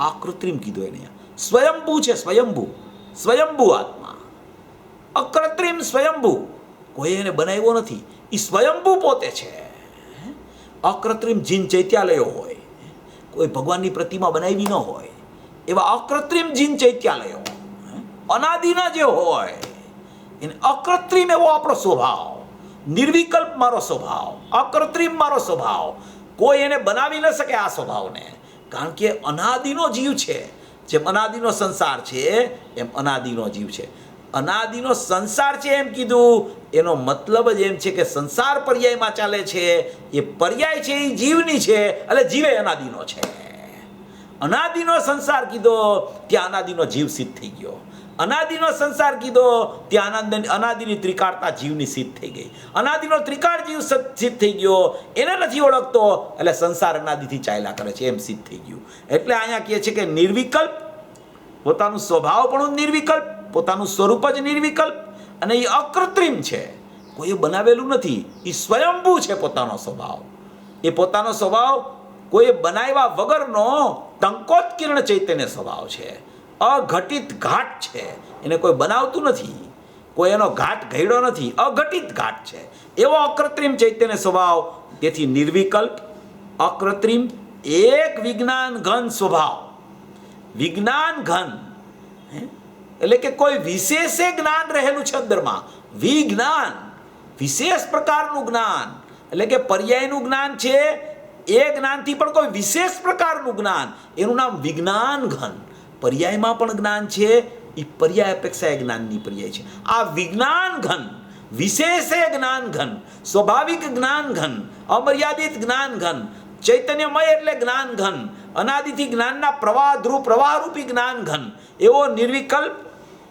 અકૃત્રિમ કીધું એને, સ્વયંભૂ છે, સ્વયંભૂ આત્મા, અકૃત્રિમ સ્વયંભૂ, કોઈ એને બનાવ્યો નથી, એ સ્વયંભૂ પોતે છે. અકૃત્રિમ જીન ચૈત્યાલયો હોય, કોઈ ભગવાનની પ્રતિમા બનાવી ન હોય એવા અકૃત્રિમ જીન ચૈત્યાલયો અનાદિના જે હોય એને અકૃત્રિમ એવો આપણો સ્વભાવ, નિર્વિકલ્પ મારો સ્વભાવ, અકૃત્રિમ મારો સ્વભાવ, કોઈ એને બનાવી ન શકે આ સ્વભાવને, કારણ કે અનાદિનો જીવ છે. જેમ અનાદિનો સંસાર છે એમ અનાદિનો જીવ છે. અનાદિનો સંસાર છે એમ કીધું એનો મતલબ જ એમ છે કે સંસાર પર્યાયમાં ચાલે છે, એ પર્યાય છે એ જીવની છે, એટલે જીવે અનાદિનો છે. અનાદિનો સંસાર કીધો ત્યાં અનાદિનો જીવ સિદ્ધ થઈ ગયો, અનાદિનો સંસાર કીધો ત્યાં અનાદિની ત્રિકાળતા જીવની સિદ્ધ થઈ ગઈ, અનાદિનો ત્રિકાળ જીવ સિદ્ધ થઈ ગયો, એને નથી ઓળખતો એટલે સંસાર અનાદિથી ચાલ્યા કરે છે એમ સિદ્ધ થઈ ગયું. એટલે અહીંયા કહે છે કે નિર્વિકલ્પ, પોતાનું સ્વભાવ પણ નિર્વિકલ્પ, પોતાનું સ્વરૂપ જ નિર્વિકલ્પ, અને એ અકૃત્રિમ છે, કોઈ બનાવેલું નથી, એ સ્વયંભૂ છે પોતાનો સ્વભાવ. એ પોતાનો સ્વભાવ કોઈ બનાવ્યા વગરનો ટંકોત્કીર્ણ ચૈતન્ય સ્વભાવ છે, અઘટિત ઘાટ છે, એને કોઈ બનાવતું નથી, કોઈ એનો ઘાટ ઘડ્યો નથી, અઘટિત ઘાટ છે એવો અકૃત્રિમ ચૈતન્ય સ્વભાવ. તેથી નિર્વિકલ્પ, અકૃત્રિમ, એક વિજ્ઞાન ઘન સ્વભાવ. વિજ્ઞાન ઘન એટલે કે કોઈ વિશેષે જ્ઞાન રહેલું છે અંદરમાં, વિજ્ઞાન, વિશેષ પ્રકારનું જ્ઞાન, એટલે કે પર્યાયનું જ્ઞાન છે એ જ્ઞાનથી પણ કોઈ વિશેષ પ્રકારનું જ્ઞાન, એનું નામ વિજ્ઞાન ઘન. પર્યાયમાં પણ જ્ઞાન છે, એ પર્યાય અપેક્ષા એ જ્ઞાનની પર્યાય છે. આ વિજ્ઞાન ઘન, વિશેષે જ્ઞાન ઘન, સ્વાભાવિક જ્ઞાન ઘન, અમર્યાદિત જ્ઞાન ઘન, ચૈતન્યમય એટલે જ્ઞાન ઘન, અનાદિથી જ્ઞાનના પ્રવાહરૂપી જ્ઞાન ઘન, એવો નિર્વિકલ્પ,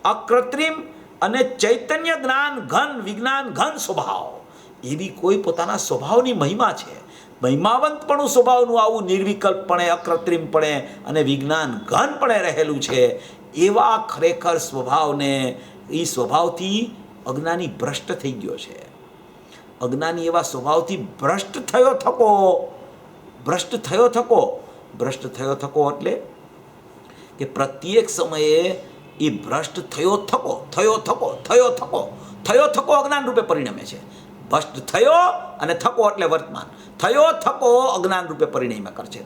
અકૃત્રિમ અને ચૈતન્ય જ્ઞાન ઘન, વિજ્ઞાન ઘન સ્વભાવ. એવી કોઈ પોતાના સ્વભાવની મહિમા છે, મહિમાવંતપણું સ્વભાવનું આવું નિર્વિકલ્પપણે, અકૃત્રિમપણે અને વિજ્ઞાન ઘનપણે રહેલું છે. એવા ખરેખર સ્વભાવને, એ સ્વભાવથી અજ્ઞાની ભ્રષ્ટ થઈ ગયો છે. અજ્ઞાની એવા સ્વભાવથી ભ્રષ્ટ થયો થકો એટલે કે પ્રત્યેક સમયે એ ભ્રષ્ટ થયો થકો અજ્ઞાન રૂપે પરિણમે છે. ભ્રષ્ટ થયો અને થકો એટલે વર્તમાન, થયો થકો અજ્ઞાન રૂપે પરિણમે કરે છે.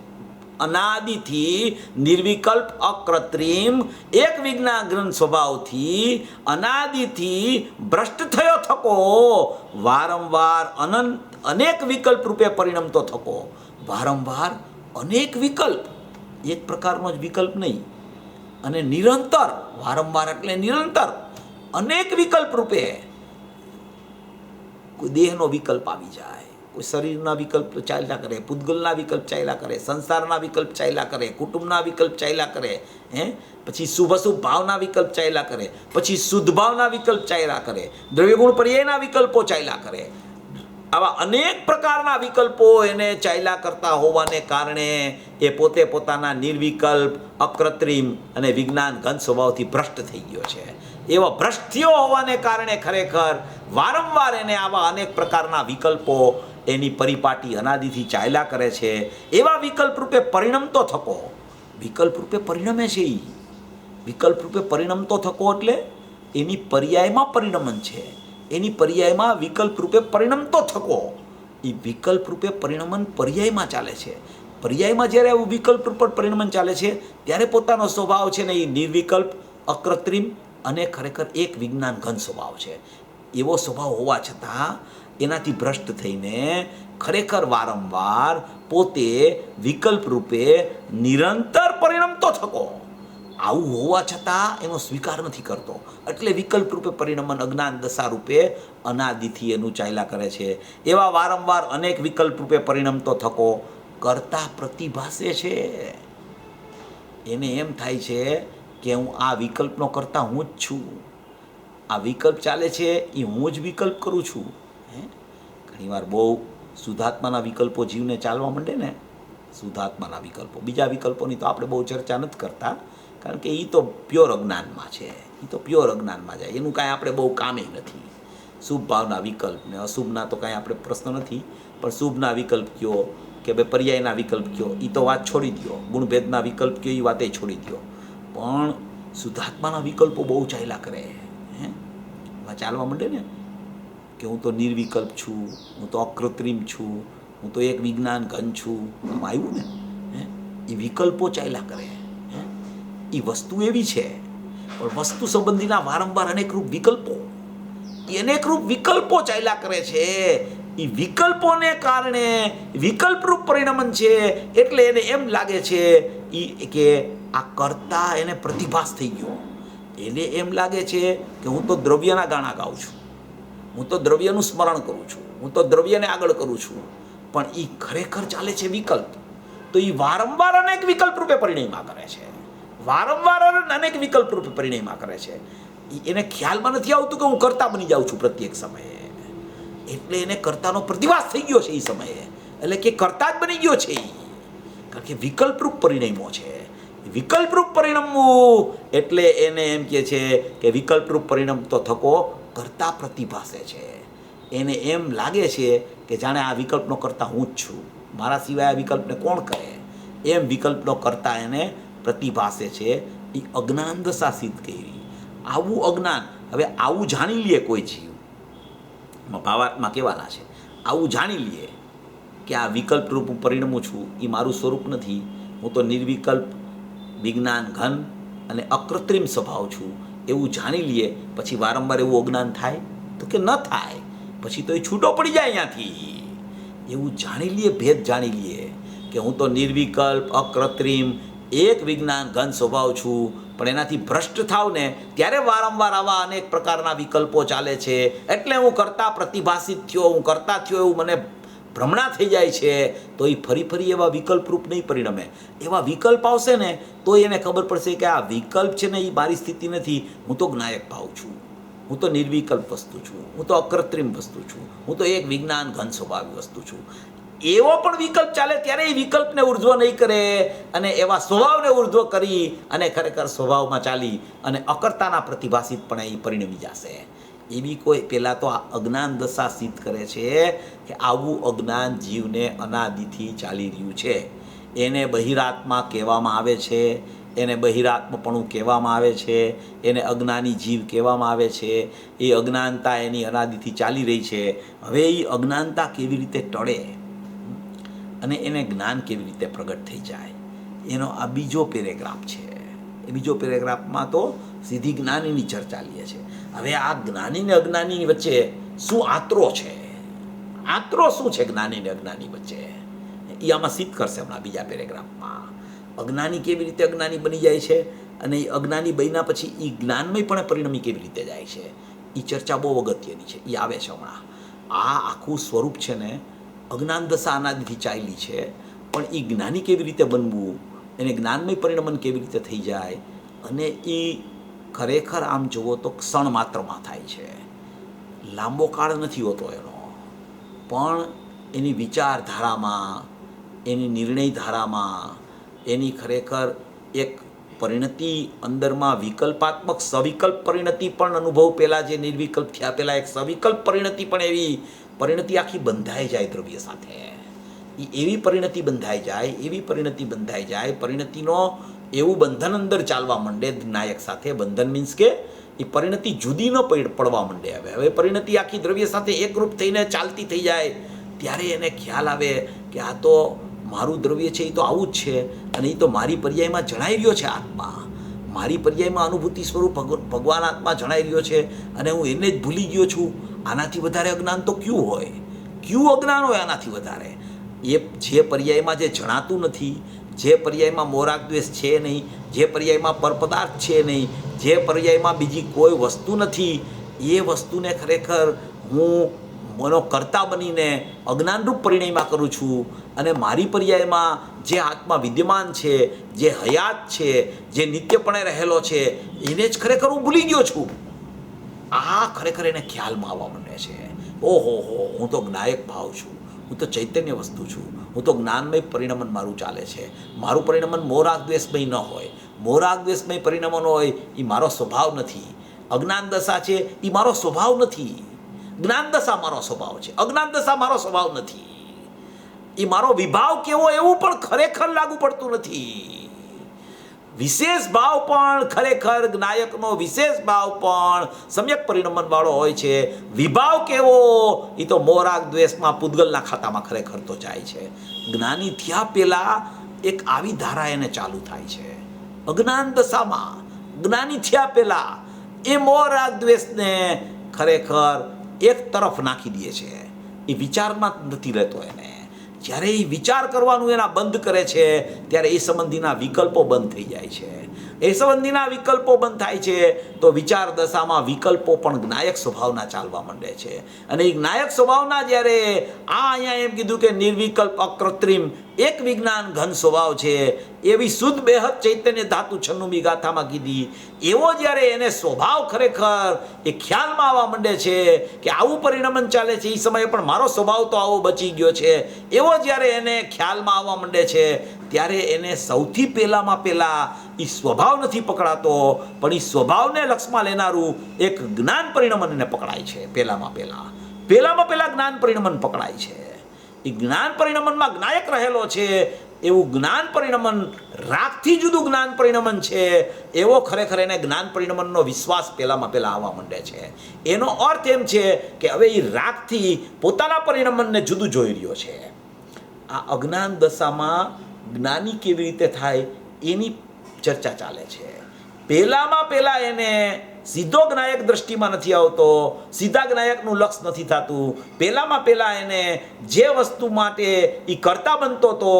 અનાદિથી નિર્વિકલ્પ, અકૃત્રિમ, એક વિજ્ઞાન ગ્રંથ સ્વભાવથી અનાદિથી ભ્રષ્ટ થયો થકો વારંવાર અનેક વિકલ્પ રૂપે પરિણમતો થકો, વારંવાર અનેક વિકલ્પ, એક પ્રકારનો જ વિકલ્પ નહીં, અને નિરંતર, વારંવાર એટલે નિરંતર અનેક વિકલ્પ રૂપે. કોઈ દેહનો વિકલ્પ આવી જાય, કોઈ શરીરના વિકલ્પ ચાલ્યા કરે, પૂતગલના વિકલ્પ ચાલ્યા કરે, સંસારના વિકલ્પ ચાલ્યા કરે, કુટુંબના વિકલ્પ ચાલ્યા કરે, પછી શુભ ભાવના વિકલ્પ ચાલ્યા કરે, પછી શુદ્ધ ભાવના વિકલ્પ ચાલ્યા કરે, દ્રવ્યગુણ પર્યાયના વિકલ્પો ચાલ્યા કરે. આવા અનેક પ્રકારના વિકલ્પો એને ચાલ્યા કરતા હોવાને કારણે એ પોતે પોતાના નિર્વિકલ્પ, અકૃત્રિમ અને વિજ્ઞાન ઘન સ્વભાવથી ભ્રષ્ટ થઈ ગયો છે. એવા ભ્રષ્ટ થયો હોવાને કારણે ખરેખર વારંવાર એને આવા અનેક પ્રકારના વિકલ્પો એની પરિપાટી અનાદિથી ચાલ્યા કરે છે. એવા વિકલ્પ રૂપે પરિણમતો થકો, વિકલ્પ રૂપે પરિણમે છે. એ વિકલ્પ રૂપે પરિણમતો થકો એટલે એની પર્યાયમાં પરિણમન છે, એની પર્યાયમાં વિકલ્પ રૂપે પરિણમતો થકો. એ વિકલ્પ રૂપે પરિણમન પર્યાયમાં ચાલે છે. પર્યાયમાં જ્યારે આવું વિકલ્પ રૂપે પરિણમન ચાલે છે ત્યારે પોતાનો સ્વભાવ છે ને એ નિર્વિકલ્પ, અકૃત્રિમ અને ખરેખર એક વિજ્ઞાન ઘન સ્વભાવ છે. એવો સ્વભાવ હોવા છતાં એનાથી ભ્રષ્ટ થઈને ખરેખર વારંવાર પોતે વિકલ્પ રૂપે નિરંતર પરિણમતો થકો, આવું હોવા છતાં એનો સ્વીકાર નથી કરતો, એટલે વિકલ્પ રૂપે પરિણમન અજ્ઞાન દશા રૂપે અનાદિથી એનું ચાલ્યા કરે છે. એવા વારંવાર અનેક વિકલ્પ રૂપે પરિણમતો થકો કરતા પ્રતિભાસે છે. એને એમ થાય છે કે હું આ વિકલ્પનો કરતા હું જ છું, આ વિકલ્પ ચાલે છે એ હું જ વિકલ્પ કરું છું. ઘણીવાર બહુ શુદ્ધાત્માના વિકલ્પો જીવને ચાલવા માંડે ને, શુદ્ધાત્માના વિકલ્પો, બીજા વિકલ્પોની તો આપણે બહુ ચર્ચા નથી કરતા, કારણ કે એ તો પ્યોર અજ્ઞાનમાં છે, એ તો પ્યોર અજ્ઞાનમાં જાય, એનું કાંઈ આપણે બહુ કામે નથી. શુભ ભાવના વિકલ્પ ને અશુભના તો કાંઈ આપણે પ્રશ્ન નથી, પણ શુભના વિકલ્પ કયો કે ભાઈ પર્યાયના વિકલ્પ કયો એ તો વાત છોડી દો, ગુણભેદના વિકલ્પ કયો એ વાતે છોડી દો, પણ શુદ્ધાત્માના વિકલ્પો બહુ ચાલ્યા કરે. ચાલવા માંડે ને કે હું તો નિર્વિકલ્પ છું, હું તો અકૃત્રિમ છું, હું તો એક વિજ્ઞાન ઘન છું, આમ આવ્યું ને, એ વિકલ્પો ચાલ્યા કરે. એ વસ્તુ એવી છે, પણ વસ્તુ સંબંધીના વારંવાર અનેકરૂપ વિકલ્પો, એ અનેકરૂપ વિકલ્પો ચાલ્યા કરે છે. એ વિકલ્પોને કારણે વિકલ્પરૂપ પરિણમન છે, એટલે એને એમ લાગે છે કે આ કરતા એને પ્રતિભાસ થઈ ગયો. એને એમ લાગે છે કે હું તો દ્રવ્યના ગાણા ગાઉં છું, હું તો દ્રવ્યનું સ્મરણ કરું છું, હું તો દ્રવ્યને આગળ કરું છું, પણ એ ખરેખર ચાલે છે વિકલ્પ. તો એ વારંવાર અનેક વિકલ્પ રૂપે પરિણયમાં કરે છે, વારંવાર અનેક વિકલ્પ રૂપે પરિણયમાં કરે છે. એને ખ્યાલમાં નથી આવતું કે હું કરતા બની જાઉં છું પ્રત્યેક સમયે, એટલે એને કરતાનો પ્રતિભાસ થઈ ગયો છે એ સમયે, એટલે કે કરતા જ બની ગયો છે. કારણ કે વિકલ્પરૂપ પરિણમો છે, વિકલ્પરૂપ પરિણમવું એટલે એને એમ કહે છે કે વિકલ્પરૂપ પરિણમ તો થકો કરતા પ્રતિભાસે છે. એને એમ લાગે છે કે જાણે આ વિકલ્પનો કરતા હું જ છું, મારા સિવાય આ વિકલ્પને કોણ કરે, એમ વિકલ્પનો કરતા એને પ્રતિભાસે છે. એ અજ્ઞાન દશા સિદ્ધ કરી. આવું અજ્ઞાન, હવે આવું જાણી લે કોઈ જીવ, ભાવાત્મા કહેવાના છે, આવું જાણી લે કે આ વિકલ્પ રૂપ પરિણમું છું, એ મારું સ્વરૂપ નથી, હું તો નિર્વિકલ્પ વિજ્ઞાન ઘન અને અકૃત્રિમ સ્વભાવ છું, એવું જાણી લઈએ પછી વારંવાર એવું અજ્ઞાન થાય તો કે ન થાય, પછી તો એ છૂટો પડી જાય અહીંયાથી. એવું જાણી લઈએ, ભેદ જાણી લઈએ કે હું તો નિર્વિકલ્પ અકૃત્રિમ એક વિજ્ઞાન ઘન સ્વભાવ છું, પણ એનાથી ભ્રષ્ટ થાવ ને ત્યારે વારંવાર આવા અનેક પ્રકારના વિકલ્પો ચાલે છે, એટલે હું કરતા પ્રતિભાસિત થયો, હું કરતા થયો એવું મને ભ્રમણા થઈ જાય છે. તો એ ફરી ફરી એવા વિકલ્પરૂપ નહીં પરિણમે. એવા વિકલ્પ આવશે ને તો એને ખબર પડશે કે આ વિકલ્પ છે ને એ મારી સ્થિતિ નથી, હું તો જ્ઞાયક ભાવ છું, હું તો નિર્વિકલ્પ વસ્તુ છું, હું તો અકૃત્રિમ વસ્તુ છું, હું તો એક વિજ્ઞાન ઘન સ્વભાવી વસ્તુ છું. એવો પણ વિકલ્પ ચાલે ત્યારે એ વિકલ્પને ઉર્ધ્વ નહીં કરે અને એવા સ્વભાવને ઉર્ધ્વ કરી અને ખરેખર સ્વભાવમાં ચાલી અને અકર્તાના પ્રતિભાસિત પણ એ પરિણમી જશે. એવી કોઈ પહેલાં તો આ અજ્ઞાન દશા સિદ્ધ કરે છે કે આવું અજ્ઞાન જીવને અનાદિથી ચાલી રહ્યું છે. એને બહિરાત્મા કહેવામાં આવે છે, એને બહિરાત્મપણું કહેવામાં આવે છે, એને અજ્ઞાની જીવ કહેવામાં આવે છે. એ અજ્ઞાનતા એની અનાદિથી ચાલી રહી છે. હવે એ અજ્ઞાનતા કેવી રીતે ટળે અને એને જ્ઞાન કેવી રીતે પ્રગટ થઈ જાય, એનો આ બીજો પેરેગ્રાફ છે. એ બીજો પેરેગ્રાફમાં તો સીધી જ્ઞાનીની ચર્ચા લે છે. હવે આ જ્ઞાની ને અજ્ઞાનીની વચ્ચે શું આત્રો છે, આત્રો શું છે જ્ઞાની ને અજ્ઞાની વચ્ચે, એ આમાં સિદ્ધ કરશે હમણાં બીજા પેરેગ્રાફમાં. અજ્ઞાની કેવી રીતે અજ્ઞાની બની જાય છે અને એ અજ્ઞાની બન્યા પછી એ જ્ઞાનમય પણ પરિણમી કેવી રીતે જાય છે, એ ચર્ચા બહુ અગત્યની છે, એ આવે છે હમણાં. આ આખું સ્વરૂપ છે ને અજ્ઞાન દશા અનાદિથી ચાલી છે, પણ એ જ્ઞાની કેવી રીતે બનવું, એને જ્ઞાનમય પરિણમન કેવી રીતે થઈ જાય, અને એ ખરેખર આમ જુઓ તો ક્ષણ માત્રમાં થાય છે, લાંબો કાળ નથી હોતો એનો, પણ એની વિચારધારામાં, એની નિર્ણય ધારામાં, એની ખરેખર એક પરિણતિ અંદરમાં વિકલ્પાત્મક સવિકલ્પ પરિણતિ પણ અનુભવ પહેલાં જે નિર્વિકલ્પ થયા પહેલાં એક સવિકલ્પ પરિણતિ પણ એવી પરિણતિ આખી બંધાઈ જાય દ્રવ્ય સાથે. એ એવી પરિણતિ બંધાઈ જાય, એવી પરિણતિ બંધાઈ જાય, પરિણતિનો એવું બંધન અંદર ચાલવા માંડે નાયક સાથે. બંધન મીન્સ કે એ પરિણતિ જુદી ન પડવા માંડે. હવે પરિણતિ આખી દ્રવ્ય સાથે એકરૂપ થઈને ચાલતી થઈ જાય ત્યારે એને ખ્યાલ આવે કે આ તો મારું દ્રવ્ય છે, એ તો આવું જ છે, અને એ તો મારી પર્યાયમાં જણાઈ રહ્યો છે આત્મા, મારી પર્યાયમાં અનુભૂતિ સ્વરૂપ ભગવાન આત્મા જણાઈ રહ્યો છે, અને હું એને જ ભૂલી ગયો છું. આનાથી વધારે અજ્ઞાન તો ક્યું હોય, ક્યું અજ્ઞાન હોય આનાથી વધારે? એ જે પર્યાયમાં જે જણાતું નથી, જે પર્યાયમાં મોરાગ દ્વેષ છે નહીં, જે પર્યાયમાં પરપદાર્થ છે નહીં, જે પર્યાયમાં બીજી કોઈ વસ્તુ નથી, એ વસ્તુને ખરેખર હું મનો કર્તા બનીને અજ્ઞાનરૂપ પરિણયમાં કરું છું. અને મારી પર્યાયમાં જે આત્મા વિદ્યમાન છે, જે હયાત છે, જે નિત્યપણે રહેલો છે, એને જ ખરેખર હું ભૂલી ગયો છું. આ ખરેખર એને ખ્યાલમાં આવવા માંડે છે. ઓહો હો, હું તો જ્ઞાયક ભાવ છું, હું તો ચૈતન્ય વસ્તુ છું, હું તો જ્ઞાનમય પરિણમન મારું ચાલે છે. મારું પરિણમન મોરાગ દ્વેષમય ન હોય. મોરાગ દ્વેષમય પરિણમન હોય એ મારો સ્વભાવ નથી. અજ્ઞાન દશા છે એ મારો સ્વભાવ નથી. જ્ઞાન દશા મારો સ્વભાવ છે, અજ્ઞાન દશા મારો સ્વભાવ નથી. એ મારો વિભાવ કેવો એવું પણ ખરેખર લાગુ પડતું નથી. વિશેષ ભાવ પણ ખરેખર જ્ઞાયકનો વિશેષ ભાવ પણ સમ્યક પરિણમન વાળો હોય છે. વિભાવ કેવો એ તો મોરાગ દ્વેષમાં પૂતગલના ખાતામાં ખરેખર તો જાય છે. જ્ઞાની થયા પહેલા એક આવી ધારા એને ચાલુ થાય છે. અજ્ઞાન દશામાં જ્ઞાની થયા પહેલા એ મોરાગ દ્વેષને ખરેખર એક તરફ નાખી દે છે. એ વિચારમાં નથી રહેતો. એને જ્યારે એ વિચાર કરવાનું એના બંધ કરે છે ત્યારે એ સંબંધીના વિકલ્પો બંધ થઈ જાય છે. એ સંબંધીના વિકલ્પો બંધ થાય છે તો વિચાર દશામાં વિકલ્પો પણ જ્ઞાયક સ્વભાવના ચાલવા માંડે છે. અને એ જ્ઞાયક સ્વભાવના જ્યારે અહીંયા એમ કીધું કે નિર્વિકલ્પ અકૃત્રિમ એક વિજ્ઞાન ઘન સ્વભાવ છે એવી શુદ્ધ બેહદ ચૈતન્ય ધાતુ 96મી ગાથામાં કીધી. એવો જ્યારે એને સ્વભાવ ખરેખર એ ખ્યાલમાં આવવા માંડે છે કે આવું પરિણમન ચાલે છે, એ સમયે પણ મારો સ્વભાવ તો આવો બચી ગયો છે, એવો જ્યારે એને ખ્યાલમાં આવવા માંડે છે ત્યારે એને સૌથી પહેલાં એ સ્વભાવ નથી પકડાતો, પણ એ સ્વભાવને લક્ષમાં લેનારું એક જ્ઞાન પરિણમન એને પકડાય છે. પહેલામાં પહેલા જ્ઞાન પરિણમન પકડાય છે. એ જ્ઞાન પરિણમનમાં જ્ઞાયક રહેલો છે એવું જ્ઞાન પરિણમન રાગથી જુદું જ્ઞાન પરિણમન છે એવો ખરેખર એને જ્ઞાન પરિણમનનો વિશ્વાસ પહેલામાં આવવા માંડે છે. એનો અર્થ એમ છે કે હવે એ રાગથી પોતાના પરિણમનને જુદું જોઈ રહ્યો છે. આ અજ્ઞાન દશામાં જ્ઞાની કેવી રીતે થાય એની ચર્ચા ચાલે છે. પહેલાં એને સીધો જ્ઞાયક દ્રષ્ટિમાં નથી આવતો, સીધા જ્ઞાયકનું લક્ષ નથી થતું. પહેલાં એને જે વસ્તુ માટે એ કર્તા બનતો હતો,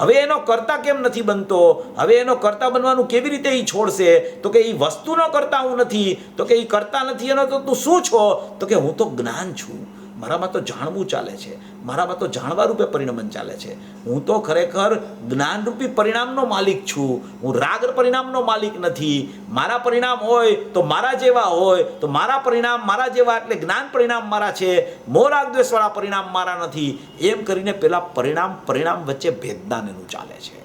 હવે એનો કર્તા કેમ નથી બનતો, હવે એનો કર્તા બનવાનું કેવી રીતે એ છોડશે? તો કે એ વસ્તુનો કર્તા હું નથી, તો કે એ કર્તા નથી એનો તો તું શું છો? તો કે હું તો જ્ઞાન છું, મારામાં તો જાણવું ચાલે છે, મારામાં તો જાણવા રૂપે પરિણમન ચાલે છે. હું તો ખરેખર જ્ઞાનરૂપી પરિણામનો માલિક છું, હું રાગ પરિણામનો માલિક નથી. મારા પરિણામ હોય તો મારા જેવા હોય, તો મારા પરિણામ મારા જેવા એટલે જ્ઞાન પરિણામ મારા છે, મોરાગ દ્વેષવાળા પરિણામ મારા નથી. એમ કરીને પેલા પરિણામ વચ્ચે ભેદદાન એનું ચાલે છે.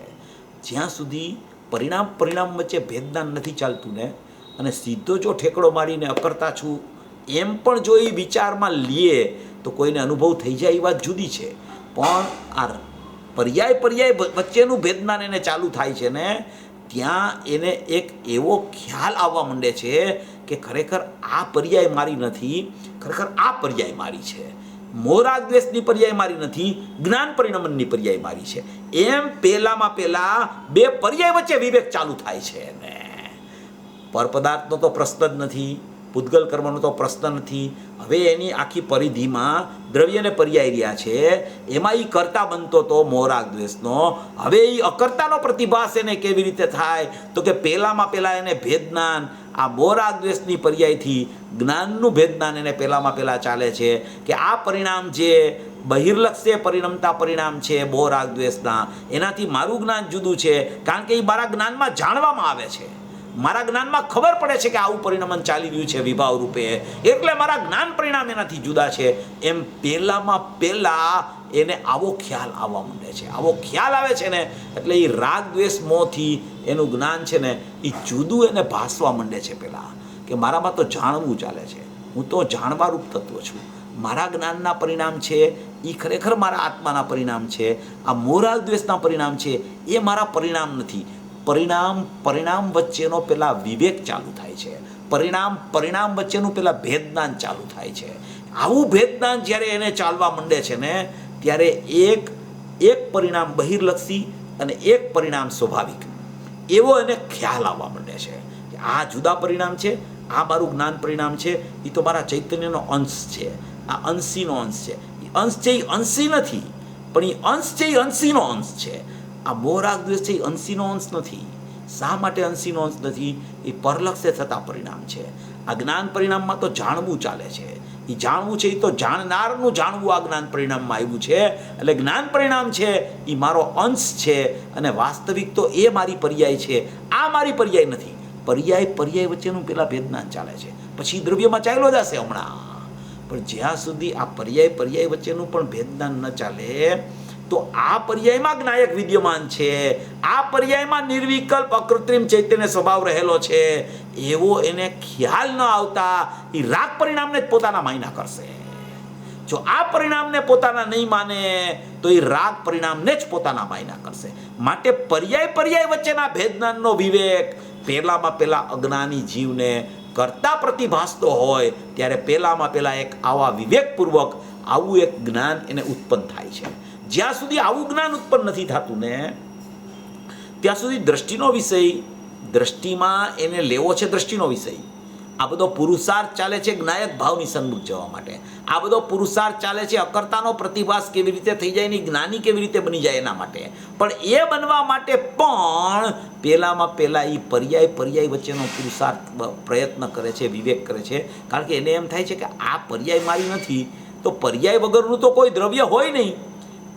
જ્યાં સુધી પરિણામ વચ્ચે ભેદદાન નથી ચાલતું ને, અને સીધો જો ઠેકડો મારીને અકર્તા છું એમ પણ જો એ વિચારમાં લઈએ તો કોઈને અનુભવ થઈ જાય એ વાત જુદી છે. પણ આ પર્યાય વચ્ચેનું ભેદનાન એને ચાલુ થાય છે ને, ત્યાં એને એક એવો ખ્યાલ આવવા માંડે છે કે ખરેખર આ પર્યાય મારી નથી, ખરેખર આ પર્યાય મારી છે. મોરાગ દ્વેષની પર્યાય મારી નથી, જ્ઞાન પરિણમનની પર્યાય મારી છે. એમ પહેલાં બે પર્યાય વચ્ચે વિવેક ચાલુ થાય છે. ને પરપદાર્થનો તો પ્રશ્ન જ નથી, પૂતગલ કર્મનો તો પ્રશ્ન નથી. હવે એની આખી પરિધિમાં દ્રવ્યને પર્યાય રહ્યા છે. એમાં એ કર્તા બનતો તો મોરાગ દ્વેષનો, હવે એ અકર્તાનો પ્રતિભાસ એને કેવી રીતે થાય? તો કે પહેલાં એને ભેદજ્ઞાન આ મોરાગ દ્વેષની પર્યાયથી જ્ઞાનનું ભેદજ્ઞાન એને પહેલાં ચાલે છે કે આ પરિણામ જે બહિર્લક્ષ્ય પરિણમતા પરિણામ છે મોરાગ દ્વેષના, એનાથી મારું જ્ઞાન જુદું છે, કારણ કે એ મારા જ્ઞાનમાં જાણવામાં આવે છે, મારા જ્ઞાનમાં ખબર પડે છે કે આવું પરિણમન ચાલી રહ્યું છે વિભાવ રૂપે, એટલે મારા જ્ઞાન પરિણામ એનાથી જુદા છે. એમ પહેલાં એને આવો ખ્યાલ આવવા માંડે છે. આવો ખ્યાલ આવે છે ને એટલે એ રાગ દ્વેષ મોહથી એનું જ્ઞાન છે ને એ જુદું એને ભાસવા માંડે છે. પહેલાં કે મારામાં તો જાણવું ચાલે છે, હું તો જાણવારૂપ તત્વ છું, મારા જ્ઞાનના પરિણામ છે એ ખરેખર મારા આત્માના પરિણામ છે. આ મોરાગ દ્વેષના પરિણામ છે એ મારા પરિણામ નથી. પરિણામ વચ્ચેનો પેલા વિવેક ચાલુ થાય છે, પરિણામ વચ્ચેનું પેલા ભેદજ્ઞાન ચાલુ થાય છે. આવું ભેદજ્ઞાન જ્યારે એને ચાલવા માંડે છે ને ત્યારે એક પરિણામ બહિર્લક્ષી અને એક પરિણામ સ્વાભાવિક એવો એને ખ્યાલ આવવા માંડે છે કે આ જુદા પરિણામ છે, આ મારું જ્ઞાન પરિણામ છે, એ તો મારા ચૈતન્યનો અંશ છે, આ અંશીનો અંશ છે. એ અંશ છે એ અંશી નથી, પણ એ અંશ છે એ અંશીનો અંશ છે. આ મોહ રાગ દ્વેષ છે એ અંશીનો અંશ નથી. શા માટે અંશીનો અંશ નથી? એ પરલક્ષે થતા પરિણામ છે. આ જ્ઞાન પરિણામમાં તો જાણવું ચાલે છે. એ જાણવું છે એ તો જાણનારનું જાણવું આ જ્ઞાન પરિણામમાં આવ્યું છે. એટલે જ્ઞાન પરિણામ છે એ મારો અંશ છે અને વાસ્તવિક તો એ મારી પર્યાય છે. આ મારી પર્યાય નથી. પર્યાય વચ્ચેનું પેલા ભેદજ્ઞાન ચાલે છે. પછી દ્રવ્યમાં ચાલ્યો જશે હમણાં. પણ જ્યાં સુધી આ પર્યાય વચ્ચેનું પણ ભેદજ્ઞાન ન ચાલે તો આ પર્યાયમાં જ્ઞાયક વિદ્યમાન છે. આ પર્યાયમાં નિર્વિકલ્પ અકૃત્રિમ ચૈતન્ય સ્વભાવ રહેલો છે. એવો એને ખ્યાલ ન આવતા એ રાગ પરિણામને જ પોતાના માયના કરશે. જો આ પરિણામને પોતાના નહીં માને તો એ રાગ પરિણામને જ પોતાના માયના કરશે. માટે પર્યાય વચ્ચેના ભેદજ્ઞાનનો વિવેક પહેલા અજ્ઞાની જીવને કરતા પ્રતિભાસતો હોય ત્યારે પહેલા એક આવા વિવેકપૂર્વક આવું એક જ્ઞાન એને ઉત્પન્ન થાય છે. જ્યાં સુધી આવું જ્ઞાન ઉત્પન્ન નથી થતું ને ત્યાં સુધી દ્રષ્ટિમાં એને લેવો છે દ્રષ્ટિનો વિષય. આ બધો પુરુષાર્થ ચાલે છે જ્ઞાયક ભાવની સન્મુખ જવા માટે. આ બધો પુરુષાર્થ ચાલે છે અકર્તાનો પ્રતિભાસ કેવી રીતે થઈ જાય ને જ્ઞાની કેવી રીતે બની જાય એના માટે. પણ એ બનવા માટે પણ પહેલા એ પર્યાય વચ્ચેનો પુરુષાર્થ પ્રયત્ન કરે છે, વિવેક કરે છે. કારણ કે એને એમ થાય છે કે આ પર્યાય મારી નથી તો પર્યાય વગરનું તો કોઈ દ્રવ્ય હોય નહીં.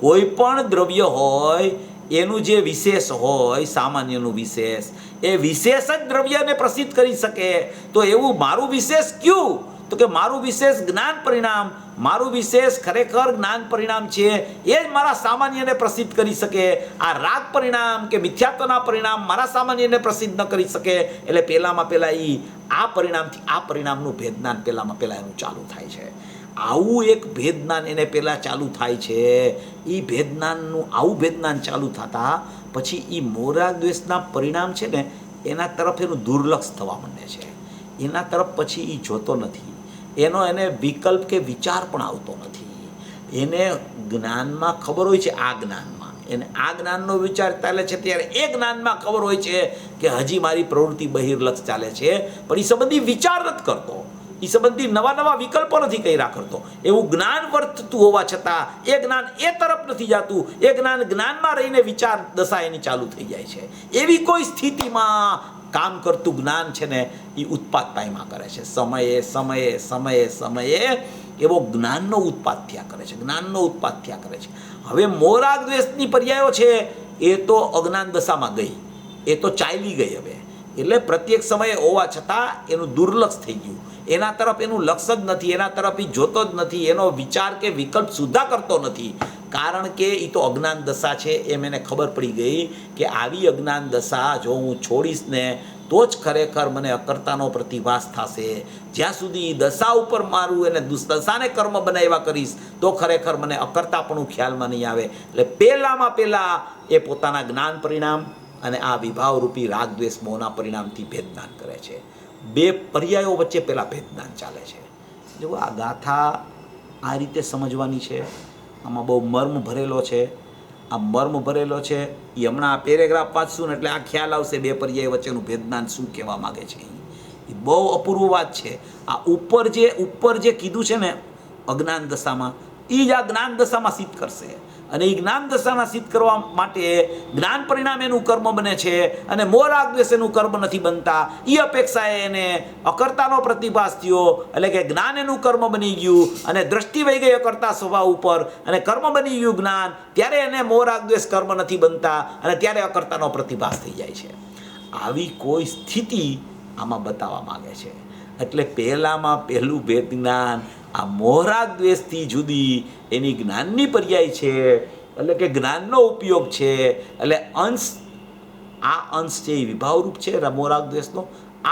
કોઈ પણ દ્રવ્ય હોય એનું જે વિશેષ હોય સામાન્યનું વિશેષ એ વિશેષ જ દ્રવ્યને પ્રસિદ્ધ કરી શકે. તો એવું મારું વિશેષ ક્યું? તો કે મારું વિશેષ જ્ઞાન પરિણામ, મારું વિશેષ ખરેખર જ્ઞાન પરિણામ છે એ જ મારા સામાન્યને પ્રસિદ્ધ કરી શકે. આ રાગ પરિણામ કે મિથ્યાત્વના પરિણામ મારા સામાન્યને પ્રસિદ્ધ ન કરી શકે. એટલે પહેલા એ આ પરિણામથી આ પરિણામનું ભેદજ્ઞાન પહેલા એનું ચાલુ થાય છે. આવું એક ભેદજ્ઞાન એને પહેલાં ચાલુ થાય છે. એ આવું ભેદજ્ઞાન ચાલુ થતાં પછી એ મોહ રાગ દ્વેષના પરિણામ છે ને એના તરફ એનું દુર્લક્ષ થવા માંડે છે. એના તરફ પછી એ જોતો નથી. એને વિકલ્પ કે વિચાર પણ આવતો નથી. એને જ્ઞાનમાં ખબર હોય છે આ જ્ઞાનનો વિચાર ચાલે છે ત્યારે એ જ્ઞાનમાં ખબર હોય છે કે હજી મારી પ્રવૃત્તિ બહિર્લક્ષ ચાલે છે. પણ એ સંબંધી વિચાર નથી કરતો. એ સંબંધી નવા વિકલ્પો નથી કર્યા કરતો. એવું જ્ઞાન વર્તતું હોવા છતાં એ જ્ઞાન એ તરફ નથી જતું. એ જ્ઞાનમાં રહીને વિચાર દશા એની ચાલુ થઈ જાય છે. એવી કોઈ સ્થિતિમાં કામ કરતું જ્ઞાન છે ને એ ઉત્પાદ પામ્યા કરે છે. સમયે એવો જ્ઞાનનો ઉત્પાદ થયા કરે છે. હવે મોહ રાગ દ્વેષની પર્યાયો છે એ તો અજ્ઞાન દશામાં ગઈ, એ તો ચાલી ગઈ. હવે એટલે પ્રત્યેક સમયે હોવા છતાં એનું દુર્લક્ષ થઈ ગયું. એના તરફ એનું લક્ષ જ નથી. એના તરફ એ જોતો જ નથી. એનો વિચાર કે વિકલ્પ સુદ્ધા કરતો નથી. કારણ કે એ તો અજ્ઞાન દશા છે એમ એને ખબર પડી ગઈ કે આવી અજ્ઞાન દશા જો હું છોડીશ ને તો જ ખરેખર મને અકર્તાનો પ્રતિભાસ થશે. જ્યાં સુધી દશા ઉપર મારું એને દશાને કર્મ બનાવ્યા કરીશ તો ખરેખર મને અકર્તાપણું ખ્યાલમાં નહીં આવે. એટલે પહેલા એ પોતાના જ્ઞાન પરિણામ અને આ વિભાવરૂપી રાગ દ્વેષ મોહના પરિણામથી ભેદજ્ઞાન કરે છે. બે પર્યાયો વચ્ચે પહેલા ભેદજ્ઞાન ચાલે છે. જો આ ગાથા આ રીતે સમજવાની છે. આમાં બહુ મર્મ ભરેલો છે. એ હમણાં આ પેરેગ્રાફ વાંચશું ને એટલે આ ખ્યાલ આવશે બે પર્યાય વચ્ચેનું ભેદજ્ઞાન શું કહેવા માગે છે. એ બહુ અપૂર્વ વાત છે. આ ઉપર જે કીધું છે ને અજ્ઞાન દશામાં એ જ આ જ્ઞાન દશામાં સિદ્ધ કરશે. અને એ જ્ઞાન દશાના સિદ્ધ કરવા માટે જ્ઞાન પરિણામ એનું કર્મ બને છે અને મોહ રાગ દ્વેષ એનું કર્મ નથી બનતા. એ અપેક્ષાએ એને અકર્તાનો પ્રતિભાસ થયો એટલે કે જ્ઞાન એનું કર્મ બની ગયું અને દ્રષ્ટિ વહી ગઈ અકર્તા સ્વભાવ ઉપર અને કર્મ બની ગયું જ્ઞાન. ત્યારે એને મોહ રાગ દ્વેષ કર્મ નથી બનતા અને ત્યારે અકર્તાનો પ્રતિભાસ થઈ જાય છે. આવી કોઈ સ્થિતિ આમાં બતાવવા માગે છે. એટલે પહેલું ભેદ જ્ઞાન આ મોહ રાગ દ્વેષથી જુદી એની જ્ઞાનની પર્યાય છે. એટલે કે જ્ઞાનનો ઉપયોગ છે. એટલે આ અંશ છે એ વિભાવરૂપ છે મોહ રાગ દ્વેષનો.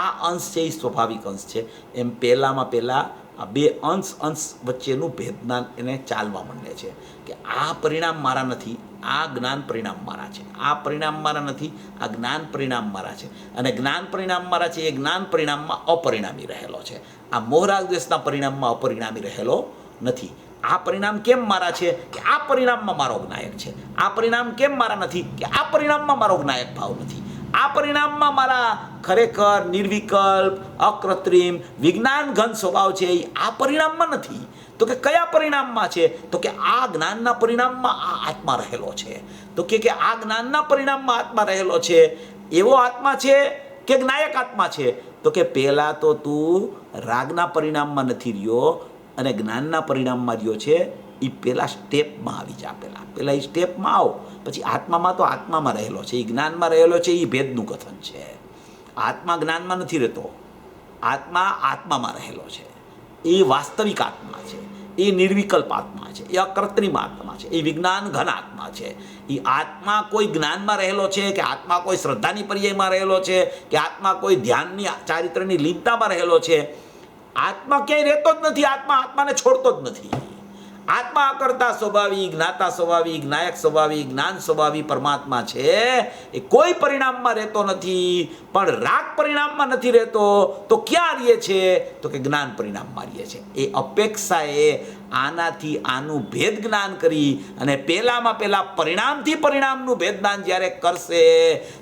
આ અંશ છે એ સ્વાભાવિક અંશ છે. એમ પહેલા આ બે અંશ વચ્ચેનું ભેદજ્ઞાન એને ચાલવા માંડે છે કે આ પરિણામ મારા નથી, આ જ્ઞાન પરિણામ મારા છે. આ પરિણામ મારા નથી, આ જ્ઞાન પરિણામ મારા છે. અને જ્ઞાન પરિણામ મારા છે એ જ્ઞાન પરિણામમાં અપરિણામી રહેલો છે. આ મોહ રાગ દ્વેષના પરિણામમાં અપરિણામી રહેલો નથી. આ પરિણામ કેમ મારા છે કે આ પરિણામમાં મારો જ્ઞાયક છે. આ પરિણામ કેમ મારા નથી કે આ પરિણામમાં મારો જ્ઞાયક ભાવ નથી. આ પરિણામમાં મારા ખરેખર નિર્વિકલ્પ અકૃત્રિમ વિજ્ઞાન ઘન સ્વભાવ છે એ આ પરિણામમાં નથી. તો કે કયા પરિણામમાં છે? તો કે આ જ્ઞાનના પરિણામમાં આ આત્મા રહેલો છે. તો કે આ જ્ઞાનના પરિણામમાં આત્મા રહેલો છે. એવો આત્મા છે કે જ્ઞાયક આત્મા છે? તો કે પહેલા તો તું રાગના પરિણામમાં નથી રહ્યો અને જ્ઞાનના પરિણામમાં રહ્યો છે. એ પહેલા સ્ટેપમાં આવી જા. પહેલા એ સ્ટેપમાં આવો, પછી આત્મામાં તો આત્મામાં રહેલો છે, એ જ્ઞાનમાં રહેલો છે. એ ભેદનું કથન છે. આત્મા જ્ઞાનમાં નથી રહેતો, આત્મા આત્મામાં રહેલો છે. એ વાસ્તવિક આત્મા છે, એ નિર્વિકલ્પ આત્મા છે, એ અકૃત્રિમ આત્મા છે, એ વિજ્ઞાન ઘન આત્મા છે. એ આત્મા કોઈ જ્ઞાનમાં રહેલો છે કે આત્મા કોઈ શ્રદ્ધાની પર્યાયમાં રહેલો છે કે આત્મા કોઈ ધ્યાનની ચારિત્રની લીનતામાં રહેલો છે? આત્મા ક્યાંય રહેતો જ નથી. આત્મા આત્માને છોડતો જ નથી. આત્મા અકર્તા સ્વભાવી, જ્ઞાતા સ્વભાવી, જ્ઞાયક સ્વભાવી, જ્ઞાન સ્વભાવી પરમાત્મા છે. એ કોઈ પરિણામમાં રહેતો નથી, પણ રાગ પરિણામમાં નથી રહેતો. તો ક્યાં રહે છે? તો કે જ્ઞાન પરિણામમાં રહે છે. એ અપેક્ષાએ આનાથી આનું ભેદ જ્ઞાન કરી અને પહેલામાં પહેલા પરિણામથી પરિણામનું ભેદ જ્ઞાન જ્યારે કરશે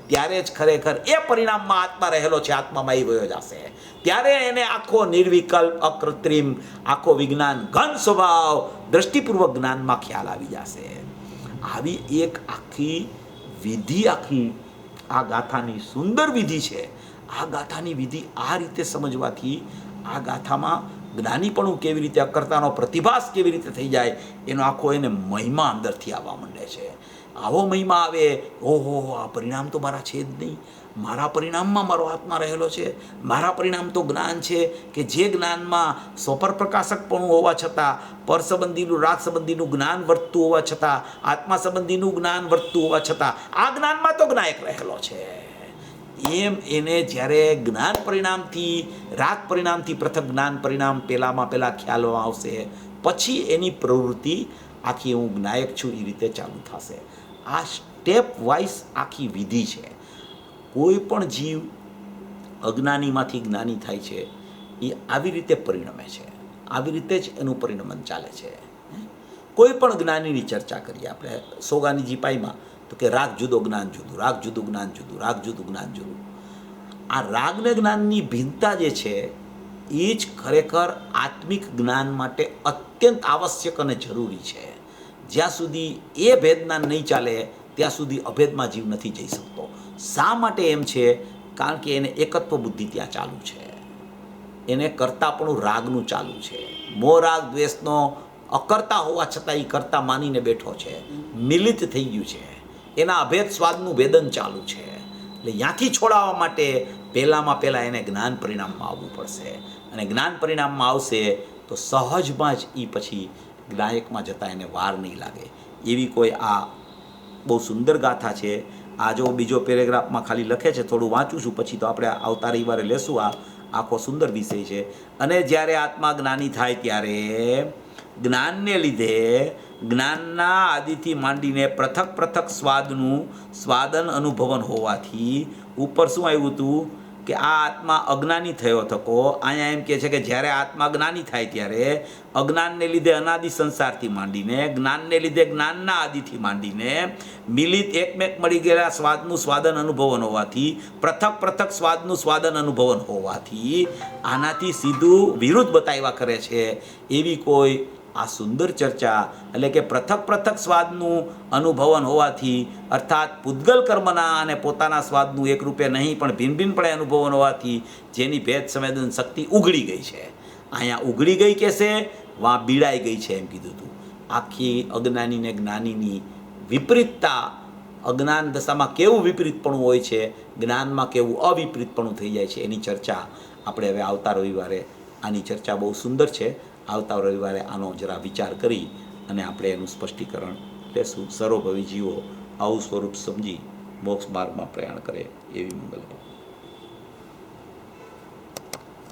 ત્યારે જ ખરેખર એ પરિણામમાં આત્મા રહેલો છે, આત્મામાં એ વયો જશે. ત્યારે એને આખો નિર્વિકલ્પ અકૃત્રિમ આખો વિજ્ઞાન ઘન સ્વભાવ દ્રષ્ટિપૂર્વક જ્ઞાનમાં ખ્યાલ આવી જશે. આવી એક આખી વિધિ, આખી આ ગાથાની સુંદર વિધિ છે. આ ગાથાની વિધિ આ રીતે સમજવાથી આ ગાથામાં જ્ઞાનીપણું કેવી રીતે, અકર્તાનો પ્રતિભાસ કેવી રીતે થઈ જાય, એનો આખો એને મહિમા અંદરથી આવવા માંડે છે. આવો મહિમા આવે, ઓહો આ પરિણામ તો મારા છે જ નહીં, મારા પરિણામમાં મારો આત્મા રહેલો છે. મારા પરિણામ તો જ્ઞાન છે કે જે જ્ઞાનમાં સ્વપર પ્રકાશકપણું હોવા છતાં, પર સંબંધીનું રાગ સંબંધીનું જ્ઞાન વર્તતું હોવા છતાં, આત્મા સંબંધીનું જ્ઞાન વર્તતું હોવા છતાં આ જ્ઞાનમાં તો જ્ઞાયક રહેલો છે. એમ એને જ્યારે જ્ઞાન પરિણામથી રાગ પરિણામથી પૃથક જ્ઞાન પરિણામ પહેલામાં પહેલાં ખ્યાલમાં આવશે, પછી એની પ્રવૃત્તિ આખી હું જ્ઞાયક છું એ રીતે ચાલુ થશે. આ સ્ટેપ વાઇઝ આખી વિધિ છે. કોઈ પણ જીવ અજ્ઞાનીમાંથી જ્ઞાની થાય છે એ આવી રીતે પરિણમે છે. આવી રીતે જ એનું પરિણમન ચાલે છે. કોઈ પણ જ્ઞાનીની ચર્ચા કરીએ આપણે સોગાનીજી પાઈમાં, તો કે રાગ જુદો જ્ઞાન જુદું, રાગ જુદું જ્ઞાન જુદું, રાગ જુદું જ્ઞાન જુદું. આ રાગને જ્ઞાનની ભિન્નતા જે છે એ જ ખરેખર આત્મિક જ્ઞાન માટે અત્યંત આવશ્યક અને જરૂરી છે. જ્યાં સુધી એ ભેદ જ્ઞાન નહીં ચાલે ત્યાં સુધી અભેદમાં જીવ નથી જઈ શકતો. શા માટે એમ છે? કારણ કે એને એકત્વ બુદ્ધિ ત્યાં ચાલુ છે, એને કરતાપણું રાગનું ચાલુ છે. મોહ રાગ દ્વેષનો અકર્તા હોવા છતાં એ કરતા માનીને બેઠો છે, મિલિત થઈ ગયું છે. એના અભેદ સ્વાદનું વેદન ચાલુ છે. એટલે ત્યાંથી છોડાવવા માટે પહેલામાં પહેલાં એને જ્ઞાન પરિણામમાં આવવું પડશે. અને જ્ઞાન પરિણામમાં આવશે તો સહજમાં જ એ પછી જ્ઞાયકમાં જતાં એને વાર નહીં લાગે. એવી કોઈ આ બહુ સુંદર ગાથા છે. આ જો બીજો પેરેગ્રાફમાં ખાલી લખે છે, થોડું વાંચું છું, પછી તો આપણે આવતા રવિવારે લેશું. આ આખો સુંદર વિષય છે. અને જ્યારે આત્મા જ્ઞાની થાય ત્યારે જ્ઞાનને લીધે જ્ઞાનના આદિથી માંડીને પૃથક પૃથક સ્વાદન અનુભવન હોવાથી ઉપર શું આવ્યું હતું કે આ આત્મા અજ્ઞાની થયો થકો. અહીંયા એમ કહે છે કે જ્યારે આત્મા જ્ઞાની થાય ત્યારે અજ્ઞાનને લીધે અનાદિ સંસારથી માંડીને જ્ઞાનને લીધે જ્ઞાનના આદિથી માંડીને મિલિત એકમેક મળી ગયેલા સ્વાદનું સ્વાદન અનુભવન હોવાથી, પૃથક પૃથક સ્વાદનું સ્વાદન અનુભવન હોવાથી આનાથી સીધું વિરુદ્ધ બતાવ્યા કરે છે. એવી કોઈ આ સુંદર ચર્ચા, એટલે કે પૃથક પૃથક સ્વાદનું અનુભવન હોવાથી, અર્થાત પૂતગલ કર્મના અને પોતાના સ્વાદનું એક રૂપે નહીં પણ ભિન્ન ભિન્નપણે અનુભવન હોવાથી જેની ભેદ સંવેદન શક્તિ ઉઘડી ગઈ છે. અહીંયા ઉઘડી ગઈ કહેશે, વાં બીડાઈ ગઈ છે એમ કીધું હતું. આખી અજ્ઞાનીને જ્ઞાનીની વિપરીતતા, અજ્ઞાન દશામાં કેવું વિપરીતપણું હોય છે, જ્ઞાનમાં કેવું અવિપરીતપણું થઈ જાય છે, એની ચર્ચા આપણે હવે આવતા રવિવારે, આની ચર્ચા બહુ સુંદર છે. આવતા રવિવારે આનો જરા વિચાર કરી અને આપણે એનું સ્પષ્ટીકરણ લેશું. સર્વભવી જીવો આવું સ્વરૂપ સમજી મોક્ષ માર્ગમાં પ્રયાણ કરે એવી મંગલ.